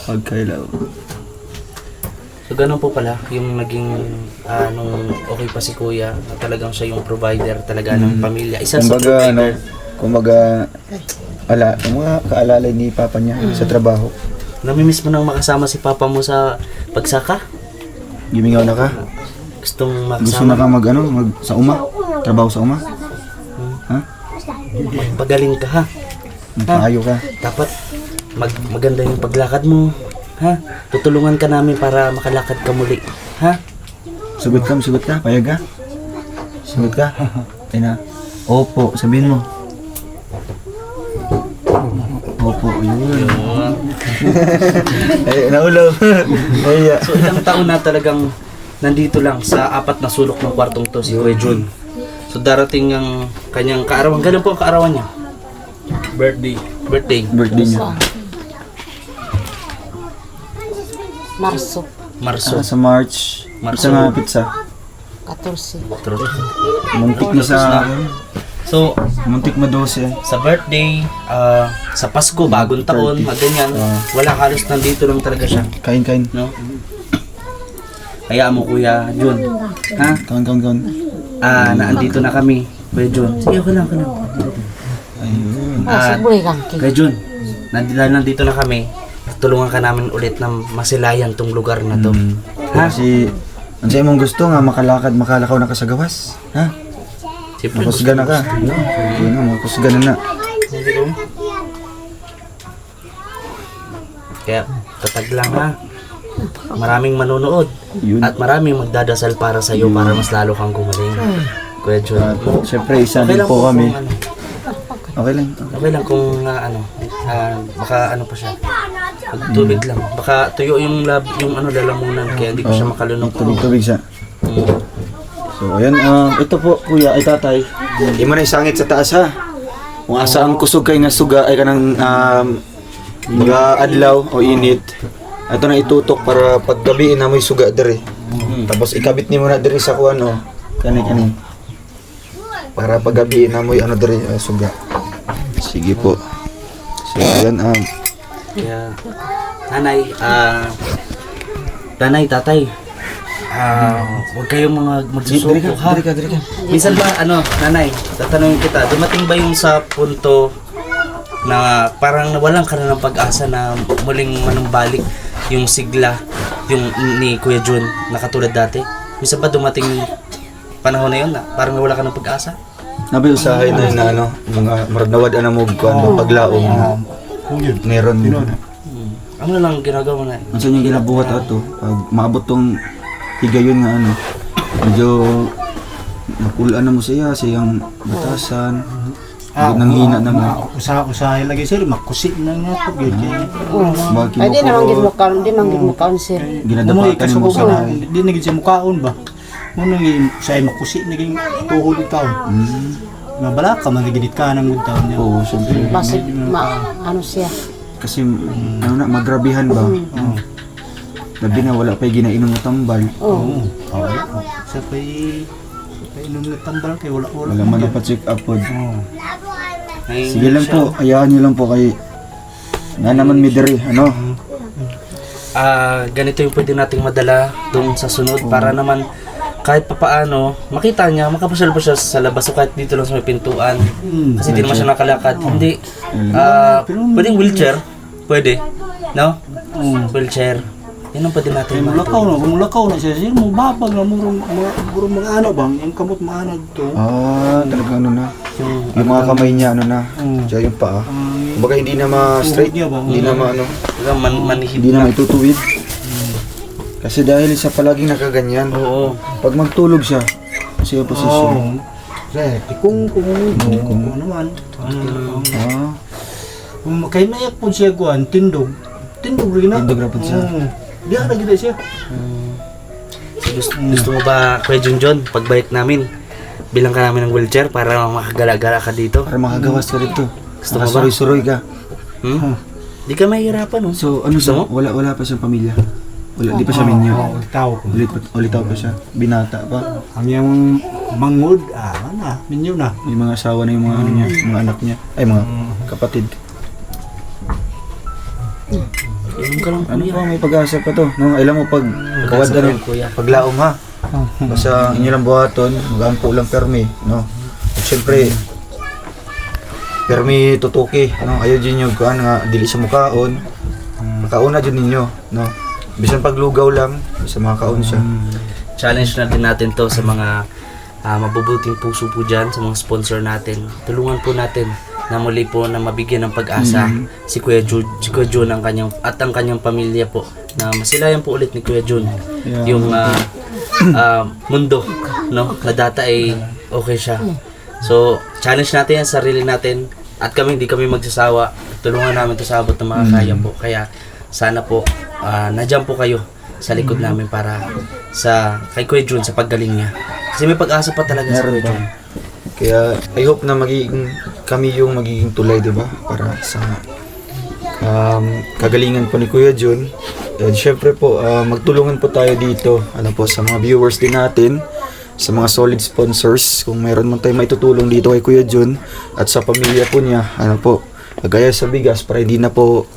S1: Kagkailaw.
S2: So ganun po pala yung naging nung okay pa si Kuya na talagang siya yung provider talaga ng pamilya. Isa sa
S1: Kumbaga, ano,
S2: provider.
S1: kumbaga, yung mga kaalalay ni Papa niya sa trabaho.
S2: Namimiss mo nang makasama si Papa mo sa pagsaka?
S1: Gimingaw na ka?
S2: Gustong
S1: Gusto na
S2: makasama?
S1: ka sa uma? Trabaho sa uma? Ha?
S2: Pagaling ka ha?
S1: Magpaayo ka?
S2: Dapat maganda yung paglakad mo. Ha? Tutulungan ka namin para makalakad ka muli. Ha?
S1: Sugot ka? Payag ka? Sugot ka? Ay na. Opo, sabihin mo. Opo, yun. Ay, naulaw. Ay,
S2: So ilang taon na talagang nandito lang sa apat na sulok ng kwartong to si Kuya Jun. So darating ang kanyang kaarawan. Ganun po ang kaarawan niya. Birthday.
S1: birthday niya.
S3: Marso,
S2: Marso.
S1: Sa March.
S2: Marso.
S1: Isa nga pizza.
S3: 14.
S1: Muntik na sa...
S2: So,
S1: Muntik na 12.
S2: sa birthday, sa Pasko, bagong taon, ganyan, wala halos nandito lang talaga siya.
S1: Kain.
S2: No? Kaya mo Kuya Jun. Ha?
S1: Kain.
S2: Naandito na kami. Kuya Jun. Sige, ako lang.
S1: Ayun.
S3: Siguro kang
S2: Kuya Jun, nandito na kami. Tulungan ka namin ulit na masilayan tong lugar na to. Ha?
S1: Kasi, ang sa'yo mong gusto nga, makalakaw na ka sa gawas. Ha?
S2: Siyempre,
S1: Makusga na ka. Yun nga, makusga na.
S2: Kaya tatag lang ha. Maraming manonood.
S1: Yun.
S2: At maraming magdadasal para sa iyo para mas lalo kang gumaling. Kuya Jun.
S1: Siyempre, isa din po
S2: kung
S1: kami.
S2: ano,
S1: Okay lang.
S2: okay lang kung baka ano pa siya. Tubig lang. Baka tuyo yung lalamunan kaya hindi ko siya makalunok.
S1: Tubig siya. So, ayan. Ito po, kuya, ay tatay. Hindi mo na isangit sa taas, ha? Kung asa ang kusog kay nga suga, ay kanang mga adlaw o init. Ito na itutok para paggabi na mo'y suga dere. Tapos ikabit ni mo na dere sa kuwan, o. Kani. Para paggabi na mo'y dere, suga. Sige po. So, ayan,
S2: Kaya, nanay, tatay, huwag kayong magsusuko ha.
S1: Diri ka.
S2: Minsan ba, nanay, tatanungin kita, dumating ba yung sa punto na parang nawalan ka na ng pag-asa na muling manumbalik yung sigla, yung ni Kuya Jun na katulad dati? Minsan ba dumating yung panahon na yun na parang nawala ka ng pag-asa?
S1: Nabi usahay na yun na mga maradawad mo kung paglaong meron.
S2: Ano na lang ginagawa na?
S1: Ang saan yung ginabuhat ato, pag maabot tong higayon nga medyo napulaan na mo siyang batasan, nang hina na mo.
S5: Usahay lagi sir, makusik na nga po.
S1: Bakit
S3: Ay, di naman gid mo kaon, sir.
S1: ginadapatan mo sa
S5: Di naging sa mukhaon ba? Muna naging sa makusik, naging tuhod itaw. Nabala ka, magigidit ka ng good taon niya.
S1: Oo, siyempre.
S3: Basta ano siya.
S1: Kasi magrabihan ba? Labi na wala pa'y ginainom na tambal.
S3: Oo.
S5: Sa pa'y inom na tambal kay wala.
S1: Wala man na pa-check up po.
S2: Ngayon
S1: Sige lang
S2: siya.
S1: po, ayahan nyo lang po kay na naman midiri,
S2: Ganito yung pwede nating madala doon sa sunod para naman kahit papaano, makita niya, makapasyal pa siya sa labas o kahit dito lang sa may pintuan. Kasi di naman siya nakalakad. Hindi. Pwedeng wheelchair. Pwede. No? Wheelchair. Yan ang pwede natin.
S5: Kung mulakaw na siya, sir, mababag na murong mga ano bang, yung kamot maanag to.
S1: Talaga ano na. Yung mga kamay niya ano na. Tsaka yung paa. Kumbaga hindi na ma-straight. Hindi na ma-ano.
S2: Manihid
S1: Hindi na maitutuwid. Kasi dahil sa palaging nakaganyan.
S2: Oo.
S1: Pag magtulog siya, kasi yung posisyon.
S5: Sir, kung ano man. Kung kay nayak po siya kuan, tindog rin na.
S1: Tindog na po siya.
S5: Di na gila siya.
S2: Gusto mo ba, Kuya Junjun, pagbalik namin, bilang ka namin ng wheelchair para makagala-gala ka dito?
S1: Para makagawas ka dito.
S2: Gusto mo ba?
S1: Nakasuroy-suroy ka.
S2: Di ka mahihirapan, no?
S1: So ano siya? Wala pa siyang pamilya. Di pa siya minyo.
S5: Tao ko.
S1: Ulitaw pa siya. Binata pa.
S5: Ang yung mangod, minyo na.
S1: Yung mga asawa na yung mga ano niya, mga anak niya. Ay mga kapatid.
S2: Inom ka lang,
S1: Ano
S2: kuya.
S1: pa, may pag-asa pa to. No, alam mo pag kawad
S2: Pag-asa
S1: ano,
S2: pa, kuya.
S1: paglaom ha. Basta inyo lang buhaton, magampo lang permi, no. At syempre permi tutuki, no. Ayo din yung kuan nga dili sa mukaon. Makauna din ninyo, no. Bisan paglugaw lang, sa mga kaon siya.
S2: Challenge na din natin to sa mga mabubuting puso po dyan, sa mga sponsor natin. Tulungan po natin na muli po na mabigyan ng pag-asa si Kuya Jun ang kanyang pamilya po, na masilayan po ulit ni Kuya Jun yung mundo, no, na data ay okay siya. So challenge natin ang sarili natin, at kami hindi kami magsasawa, tulungan namin to sa abot ng makakaya po. Kaya sana po nandiyan po kayo sa likod namin para sa kay Kuya Jun sa paggaling niya, kasi may pag-asa pa talaga sa Kuya Jun.
S1: Kaya I hope na kami yung magiging tulay, di ba? Para sa kagalingan po ni Kuya Jun. And syempre po, magtulungan po tayo dito. Ano po, sa mga viewers din natin, sa mga solid sponsors, kung mayroon man tayo maitutulong dito kay Kuya Jun at sa pamilya po niya, ano po, gaya sa bigas para hindi na po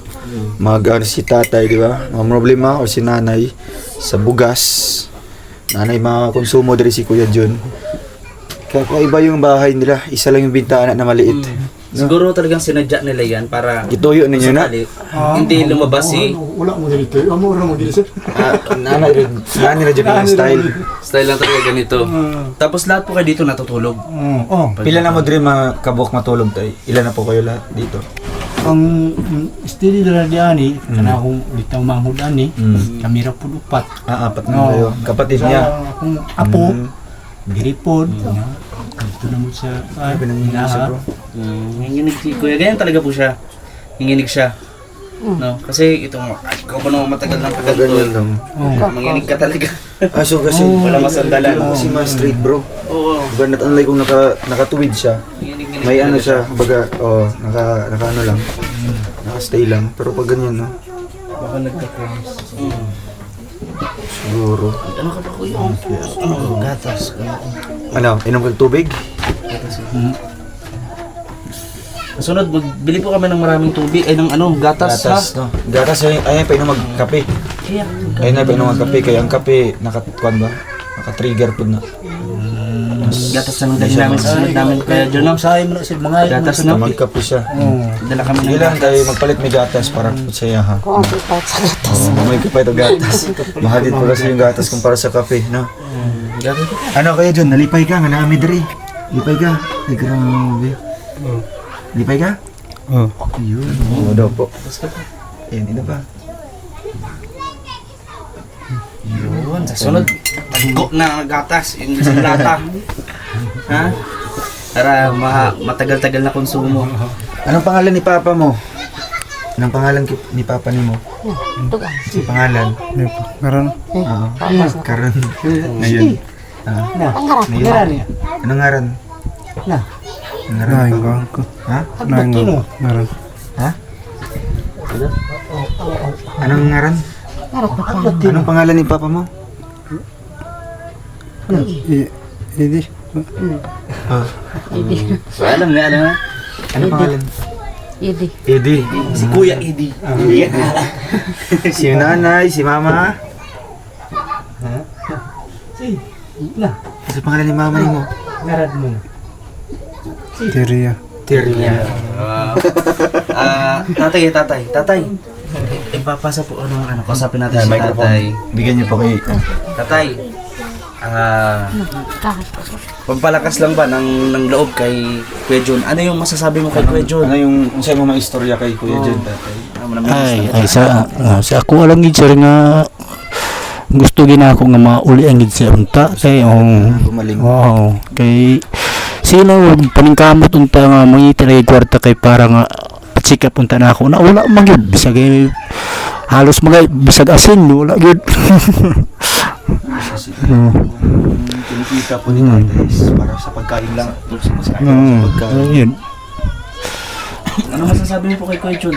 S1: si tatay, di ba? Mga problema o si nanay sa bugas. Nanay mga konsumo diri si Kuya Jun. Kakaiba yung bahay nila, isa lang yung bintana na maliit. No?
S2: Siguro talagang sinadya nila yan para
S1: Ituyo ninyo na.
S2: sakali hindi lumabas
S5: Wala mo dito. Wala mo dito, sir.
S1: Nanay na dyan yung style.
S2: lang talaga ganito. Tapos lahat po kayo dito natutulog.
S1: Pila na mo diri mga kabok matulog tayo? Ilan na po kayo lahat dito?
S5: Ang steady na diani, kana akong bitaw manghud ani, kamera po upat.
S1: Apat na kayo. Kapatid niya.
S5: Akong apo, giripod. Ito na mo siya.
S1: Pinanginasa bro.
S2: Nanginig si Kuya, ganyan talaga po siya. Nanginig siya. No, kasi ito ikaw ba naman matagal ng tagal
S1: Ganyan lang.
S2: Manginig ka talaga.
S1: So kasi
S2: Wala masandalan.
S1: kasi mga straight bro.
S2: Oo.
S1: Ganat unlike kung nakatuwid siya.
S2: Nanginig
S1: May ano siya, baga, naka ano lang. Naka-stay lang. Pero pag ganyan, no?
S5: Baka nagka-cramps.
S1: Siguro.
S2: Ano ka ba, Kuya? Gatas.
S1: Ano, inom kang tubig?
S2: Sunod, bili po kami ng maraming tubig, ay ng gatas,
S1: No? Gatas, ayun pa inom magkape.
S2: Kaya,
S1: Ayun na pa inom magkape. Kaya ang kape, naka-trigger po na.
S2: gatas na dali namin sa sunod namin, Kuya Jun, no?
S5: Sahay mo na sir, mga
S2: Gatas na.
S1: Magkape siya.
S2: Dala kami ng
S1: Sige lang tayo magpalit may gatas para saya ha.
S3: Kung ang pipat sa gatas.
S1: May kapay ito gatas. Mahal din po kasi yung gatas kumpara sa kape, no?
S2: gatas.
S1: Ano kaya John? Nalipay ka nga na diri. Lipay ka. Ay grabe. Lipay ka? Ayun. Oo daw po. Ayan, ito pa.
S2: Yun, sa sunod, tagko na gatas, yung isang lata. Ha? Para matagal-tagal na konsumo.
S1: Anong pangalan ni Papa mo? Anong pangalan ni Papa ni mo?
S3: Tugan.
S1: Si pangalan?
S4: Karon
S1: Oo. Karan. Ngayon.
S3: Ang harap.
S1: Ngayon. Anong ngaran? Anong ngaran?
S4: naing ko ko.
S1: Ha?
S4: Naing ko. Karon.
S1: Ha? Anong ngaran?
S3: Harap pa pa.
S1: Anong pangalan ni Papa mo?
S4: Idi.
S3: Idi.
S2: So, alam nga,
S1: Anong pangalan?
S3: Idi.
S1: Eddie.
S2: si Kuya Eddie.
S1: Si nanay, si mama. Sa pangalan ni mama mo?
S4: Teria.
S2: Tatay. Ipapasa po kausapin natin si tatay.
S1: Bigyan niyo po kay...
S2: Tatay, pampalakas lang ba ng loob kay Kuya John? Ano yung masasabi mo kay Kuya John?
S1: Ano yung sa'yo mo mga istorya kay Kuya John, tatay?
S6: Ay sa ako alang gid sir nga gusto gina ako nga mauli ang gid sa unta kay
S1: Gumaling.
S6: kay sila paningkamot unta nga mga tinay kwarta kay para nga patsika punta na ako na wala man gyud bisag halos mga bisag asin wala gyud.
S1: Kinikita po ni tatay para sa pagkain lang. Sa pagkain.
S6: Yun.
S2: Ano masasabi mo po kay Kuya John?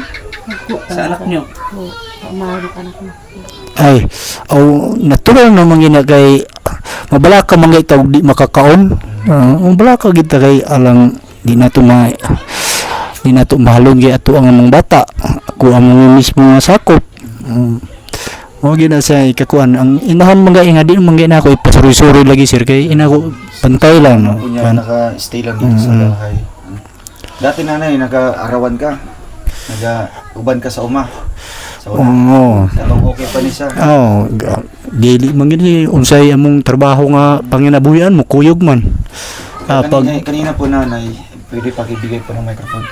S2: Sa anak niyo?
S3: Mahal ka anak mo.
S6: Ay natural naman gina kay mabala ka mga itaw di makakaon. Mabala ka kita kay alang di na to mahalong gyud ato ang mga bata. Ako ang mga mismo nga sakop. Mo gina sa ikakuan ang inahan mga nga di man gina ako ipasuri-suri lagi sir kay ina ko pantay lang no.
S1: Kunya naka-stay lang dito sa bahay. Dati nanay naka-arawan ka. Nag-uban ka sa uma. Sa una. Sabang okay pa ni siya.
S6: Dili man gini unsay among trabaho nga panginabuhian mo kuyog man.
S1: Kanina po nanay, pwede pakibigay po ng microphone.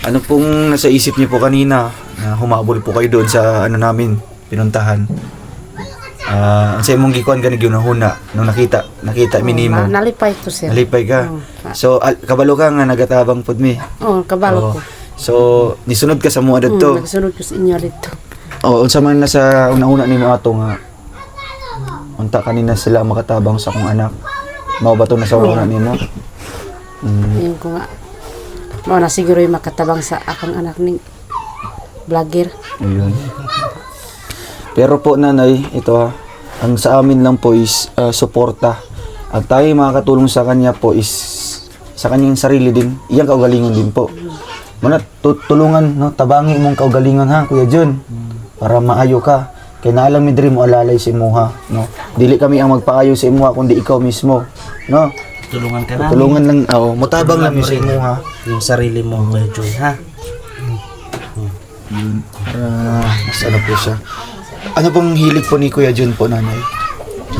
S1: Ano pong nasa isip niyo po kanina na humabol po kayo doon sa namin pinuntahan? Ang sa imong gikuan gani gyud huna nung nakita minimo.
S3: Nalipay to sir.
S1: Nalipay ka. So kabalo ka nga nagatabang pud mi.
S3: Kabalo ko.
S1: So nisunod ka sa mga didto.
S3: Nagsunod ko sa inyo dito.
S1: Unsa man na sa una-una nimo ato nga unta kanina sila makatabang sa akong anak. Mao ba to na sa una nimo?
S3: Yung ko nga. Mao na siguro yung makatabang sa akong anak ning vlogger.
S1: Ayun. Pero po nanay, ito ang sa amin lang po is suporta. At tayo makakatulong sa kanya po is sa kanyang sarili din. Iyang kaugalingon din po. Mana tulungan no, tabangi imong kaugalingon ha, Kuya John. Para maayo ka. Kaya naalang mi diri mo alalay sa imuha, no. Dili kami ang magpaayo sa imuha kundi ikaw mismo, no.
S2: Tulungan ka namin.
S1: Tulungan lang, motabang lang mi sa imuha.
S2: Yung sarili mo, Kuya John, ha?
S1: Para mas ano po siya. Ano pong hilig po ni Kuya John po, nanay?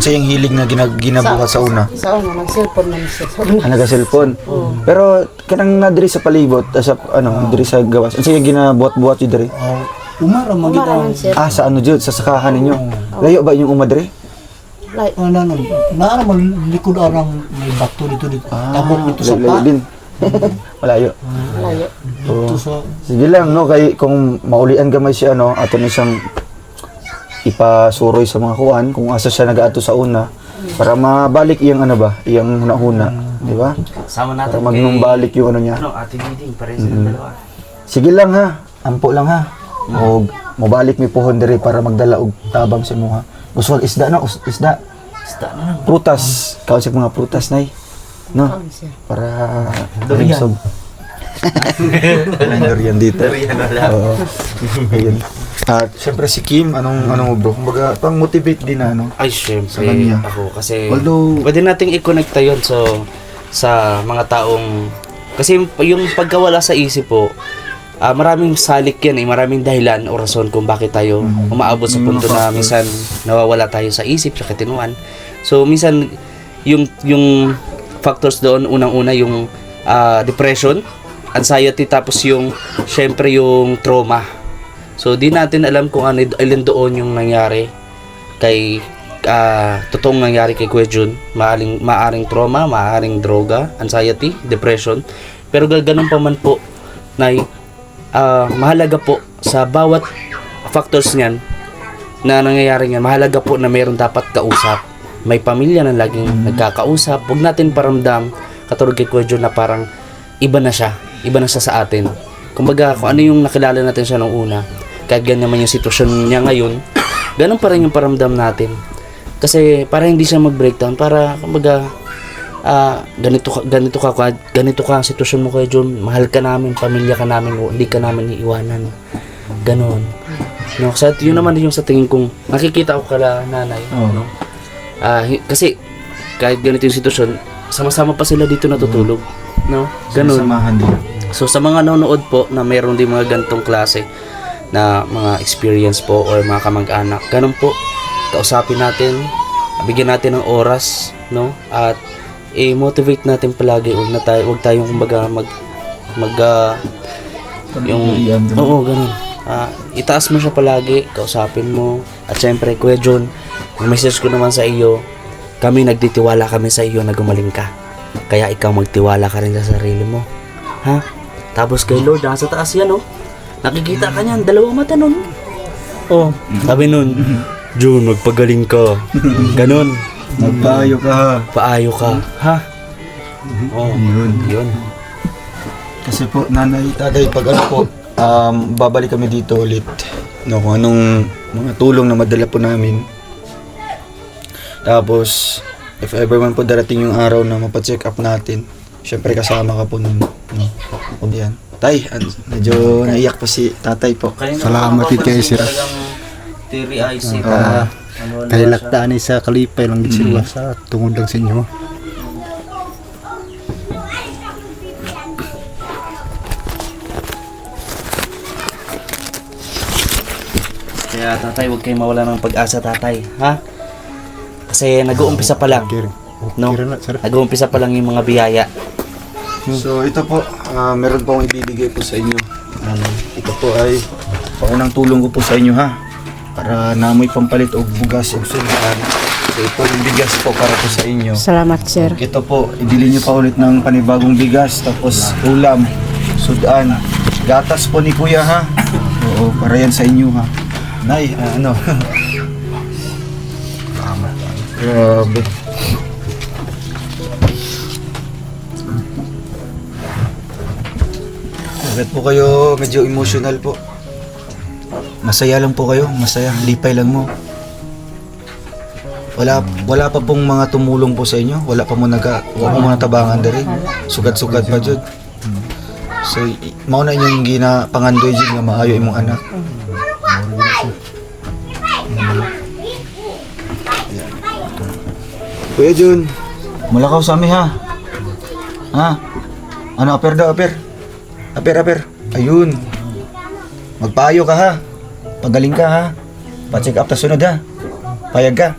S1: Sa yung hilig na ginabuhat sa una?
S3: Sa una, nag-cellphone man siya.
S1: Naga-cellphone. Pero kanang nadiri sa palibot, sa diri sa gawas. Ano siya ginabuhat-buhat yun diri?
S5: Umara man kita.
S3: Umaraman siya.
S1: Sa ano Jud, sa sakahan ninyo. Layo ba yung umadiri?
S3: Like,
S5: Naara man likod arang may bato dito. Tabok dito sa
S1: Layo
S5: pa.
S1: din. Malayo.
S3: layo.
S5: Dito sa
S1: Sige lang, no, kay kung maulian gamay siya, ato na siyang ipasuroy sa mga kuan kung asa siya nag-ato sa una para mabalik iyang iyang huna-huna, di ba?
S2: Sama natin
S1: Para magnumbalik yung niya.
S2: ating meeting, pares ng dalawa.
S1: Sige lang ha, ampo lang ha. O mabalik mi pohon diri para magdala og tabang sa imuha. Gusto isda na, isda.
S2: Basta na lang.
S1: Prutas, kausap mga prutas nay. No? Para
S2: Durian.
S1: Durian dito.
S2: Durian wala.
S1: Oo. Ayun. At syempre si Kim, anong mo bro? Kumbaga, pang-motivate din na
S2: Ay, syempre,
S1: Sa kanya.
S2: ako. Kasi,
S1: Although-
S2: pwede nating i-connecta yun sa mga taong, kasi yung pagkawala sa isip po, maraming salik yan, maraming dahilan o rason kung bakit tayo umaabot sa punto na minsan nawawala tayo sa isip, sa katinuan. So, minsan, yung factors doon, unang-una yung depression, anxiety, tapos yung, syempre, yung trauma. So, di natin alam kung alin doon yung nangyari kay, totoong nangyari kay Kuya John. Maaring trauma, maaring droga, anxiety, depression. Pero ganun pa man po, na mahalaga po sa bawat factors niyan na nangyayari niyan, mahalaga po na mayroon dapat kausap. May pamilya na laging nagkakausap. Huwag natin paramdam, katulad kay Kuya John, na parang iba na siya sa atin. Kumbaga, kung ano yung nakilala natin siya nung una, kahit ganyan naman yung sitwasyon niya ngayon, ganun pa rin yung paramdam natin. Kasi para hindi siya mag-breakdown, para kumbaga ganito ka sitwasyon mo, Kuya John, mahal ka namin, pamilya ka namin, hindi ka namin iiwanan. Ganon. No, sa yun naman yung sa tingin kong nakikita ko kala nanay, no? Kasi kahit ganito yung sitwasyon, sama-sama pa sila dito natutulog. No? Ganun.
S1: Samahan din.
S2: So sa mga nanonood po na mayroon din mga gantong klase na mga experience po or mga kamag-anak, ganun po, kausapin natin, bigyan natin ng oras, no? At i-motivate natin palagi, wag tayong kumbaga oo, ganun. Itaas mo siya palagi, kausapin mo. At syempre, Kuya John, yung message ko naman sa iyo, nagtitiwala kami sa iyo na gumaling ka. Kaya ikaw magtiwala ka rin sa sarili mo. Ha? Tapos kay Lord, nasa taas yan, oh. Nakikita ka niyan, dalawang mata nun. Oh, sabi nun, John, magpagaling ka. Ganon.
S1: Magpaayo ka ha.
S2: Paayo ka. Ha? Oh, yun.
S1: Kasi po, nanay, tatay, pag ano po, babalik kami dito ulit. No, kung anong mga tulong na madala po namin. Tapos, if ever man po darating yung araw na mapacheck up natin, syempre kasama ka po nun. No? O yan. Tay, medyo naiyak pa si tatay po.
S4: Salamat kay sir.
S2: Tiri ay si
S4: Kaya laktaan sa kalipay lang sila sa tungod lang sa inyo.
S2: Kaya tatay, huwag kayong mawala ng pag-asa, tatay. Ha? Kasi nag-uumpisa pa lang. No? Nag-uumpisa pa lang yung mga biyaya.
S1: So ito po, meron po akong ibibigay po sa inyo. Ito po ay paunang tulong ko po sa inyo ha. Para namoy pampalit o bugas o sudan. So ito yung bigas po para po sa inyo.
S3: Salamat, sir.
S1: Ito po, ibili nyo pa ulit ng panibagong bigas. Tapos ulam, sudan, gatas po ni kuya ha. Oo, para yan sa inyo ha. Nay, ano? Grabe. Bakit po kayo medyo emotional po? Masaya lang po kayo, masaya, lipay lang mo. Wala pa pong mga tumulong po sa inyo? Wala pa mo natabangan diri? Sugat-sugat pa jud. So, mao na inyong ginapangandoy jud nga maayo imong anak. Kuya Jun, malakaw sa amin ha. Ha? Ano, aper daw, aper. Aper. Ayun. Magpaayo ka ha. Pagaling ka ha. Pa-check up ta sunod ha. Payag ka.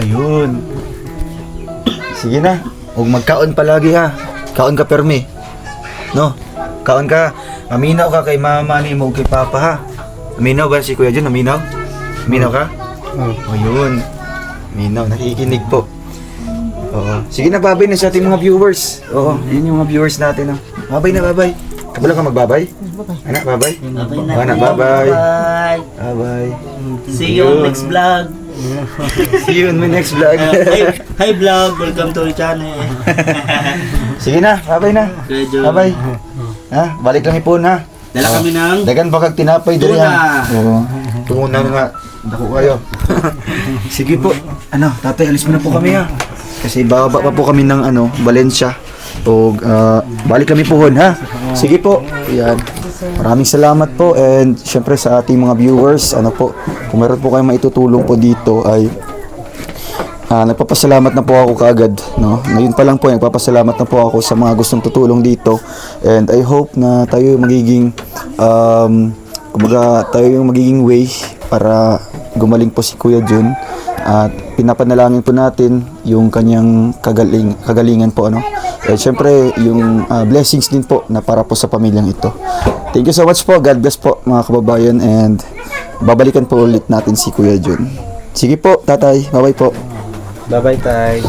S1: Ayun. Sige na. Huwag magkaon palagi ha. Kaon ka permi. No? Kaon ka. Maminaw ka kay mama ni mo kay papa ha. Maminaw ba si Kuya Jun? Maminaw? Maminaw ka? Ayun. Minaw, nakikinig po. Oo. Sige na, babay na sa ating mga viewers. Oo, yun yung mga viewers natin. Oh. Babay na, babay. Kabala ka magbabay? Anak, babay? Anak, babay. Babay.
S2: See you next vlog.
S1: See you in my next vlog.
S2: Hi vlog, welcome to our channel.
S1: Sige na, babay na. Babay. Ha? Balik lang ipon ha.
S2: Dala kami ng
S1: Dagan baka tinapay dali ha. Oo. Tuna nga. Dako kayo. Sige po. Ano, tatay, alis muna po kami ha. Kasi bababa pa po kami ng Valencia. O balik kami pohon ha. Sige po. Yan. Maraming salamat po and syempre sa ating mga viewers, kung meron po kayong maitutulong po dito ay nagpapasalamat na po ako kaagad, no? Ngayon pa lang po, nagpapasalamat na po ako sa mga gustong tutulong dito and I hope na tayo yung magiging tayo yung magiging way para gumaling po si Kuya Jun at pinapanalangin po natin yung kanyang kagalingan po at syempre yung blessings din po na para po sa pamilyang ito. Thank you so much po, God bless po mga kababayan and babalikan po ulit natin si Kuya Jun. Sige po tatay, bye bye po.
S2: Bye bye tay.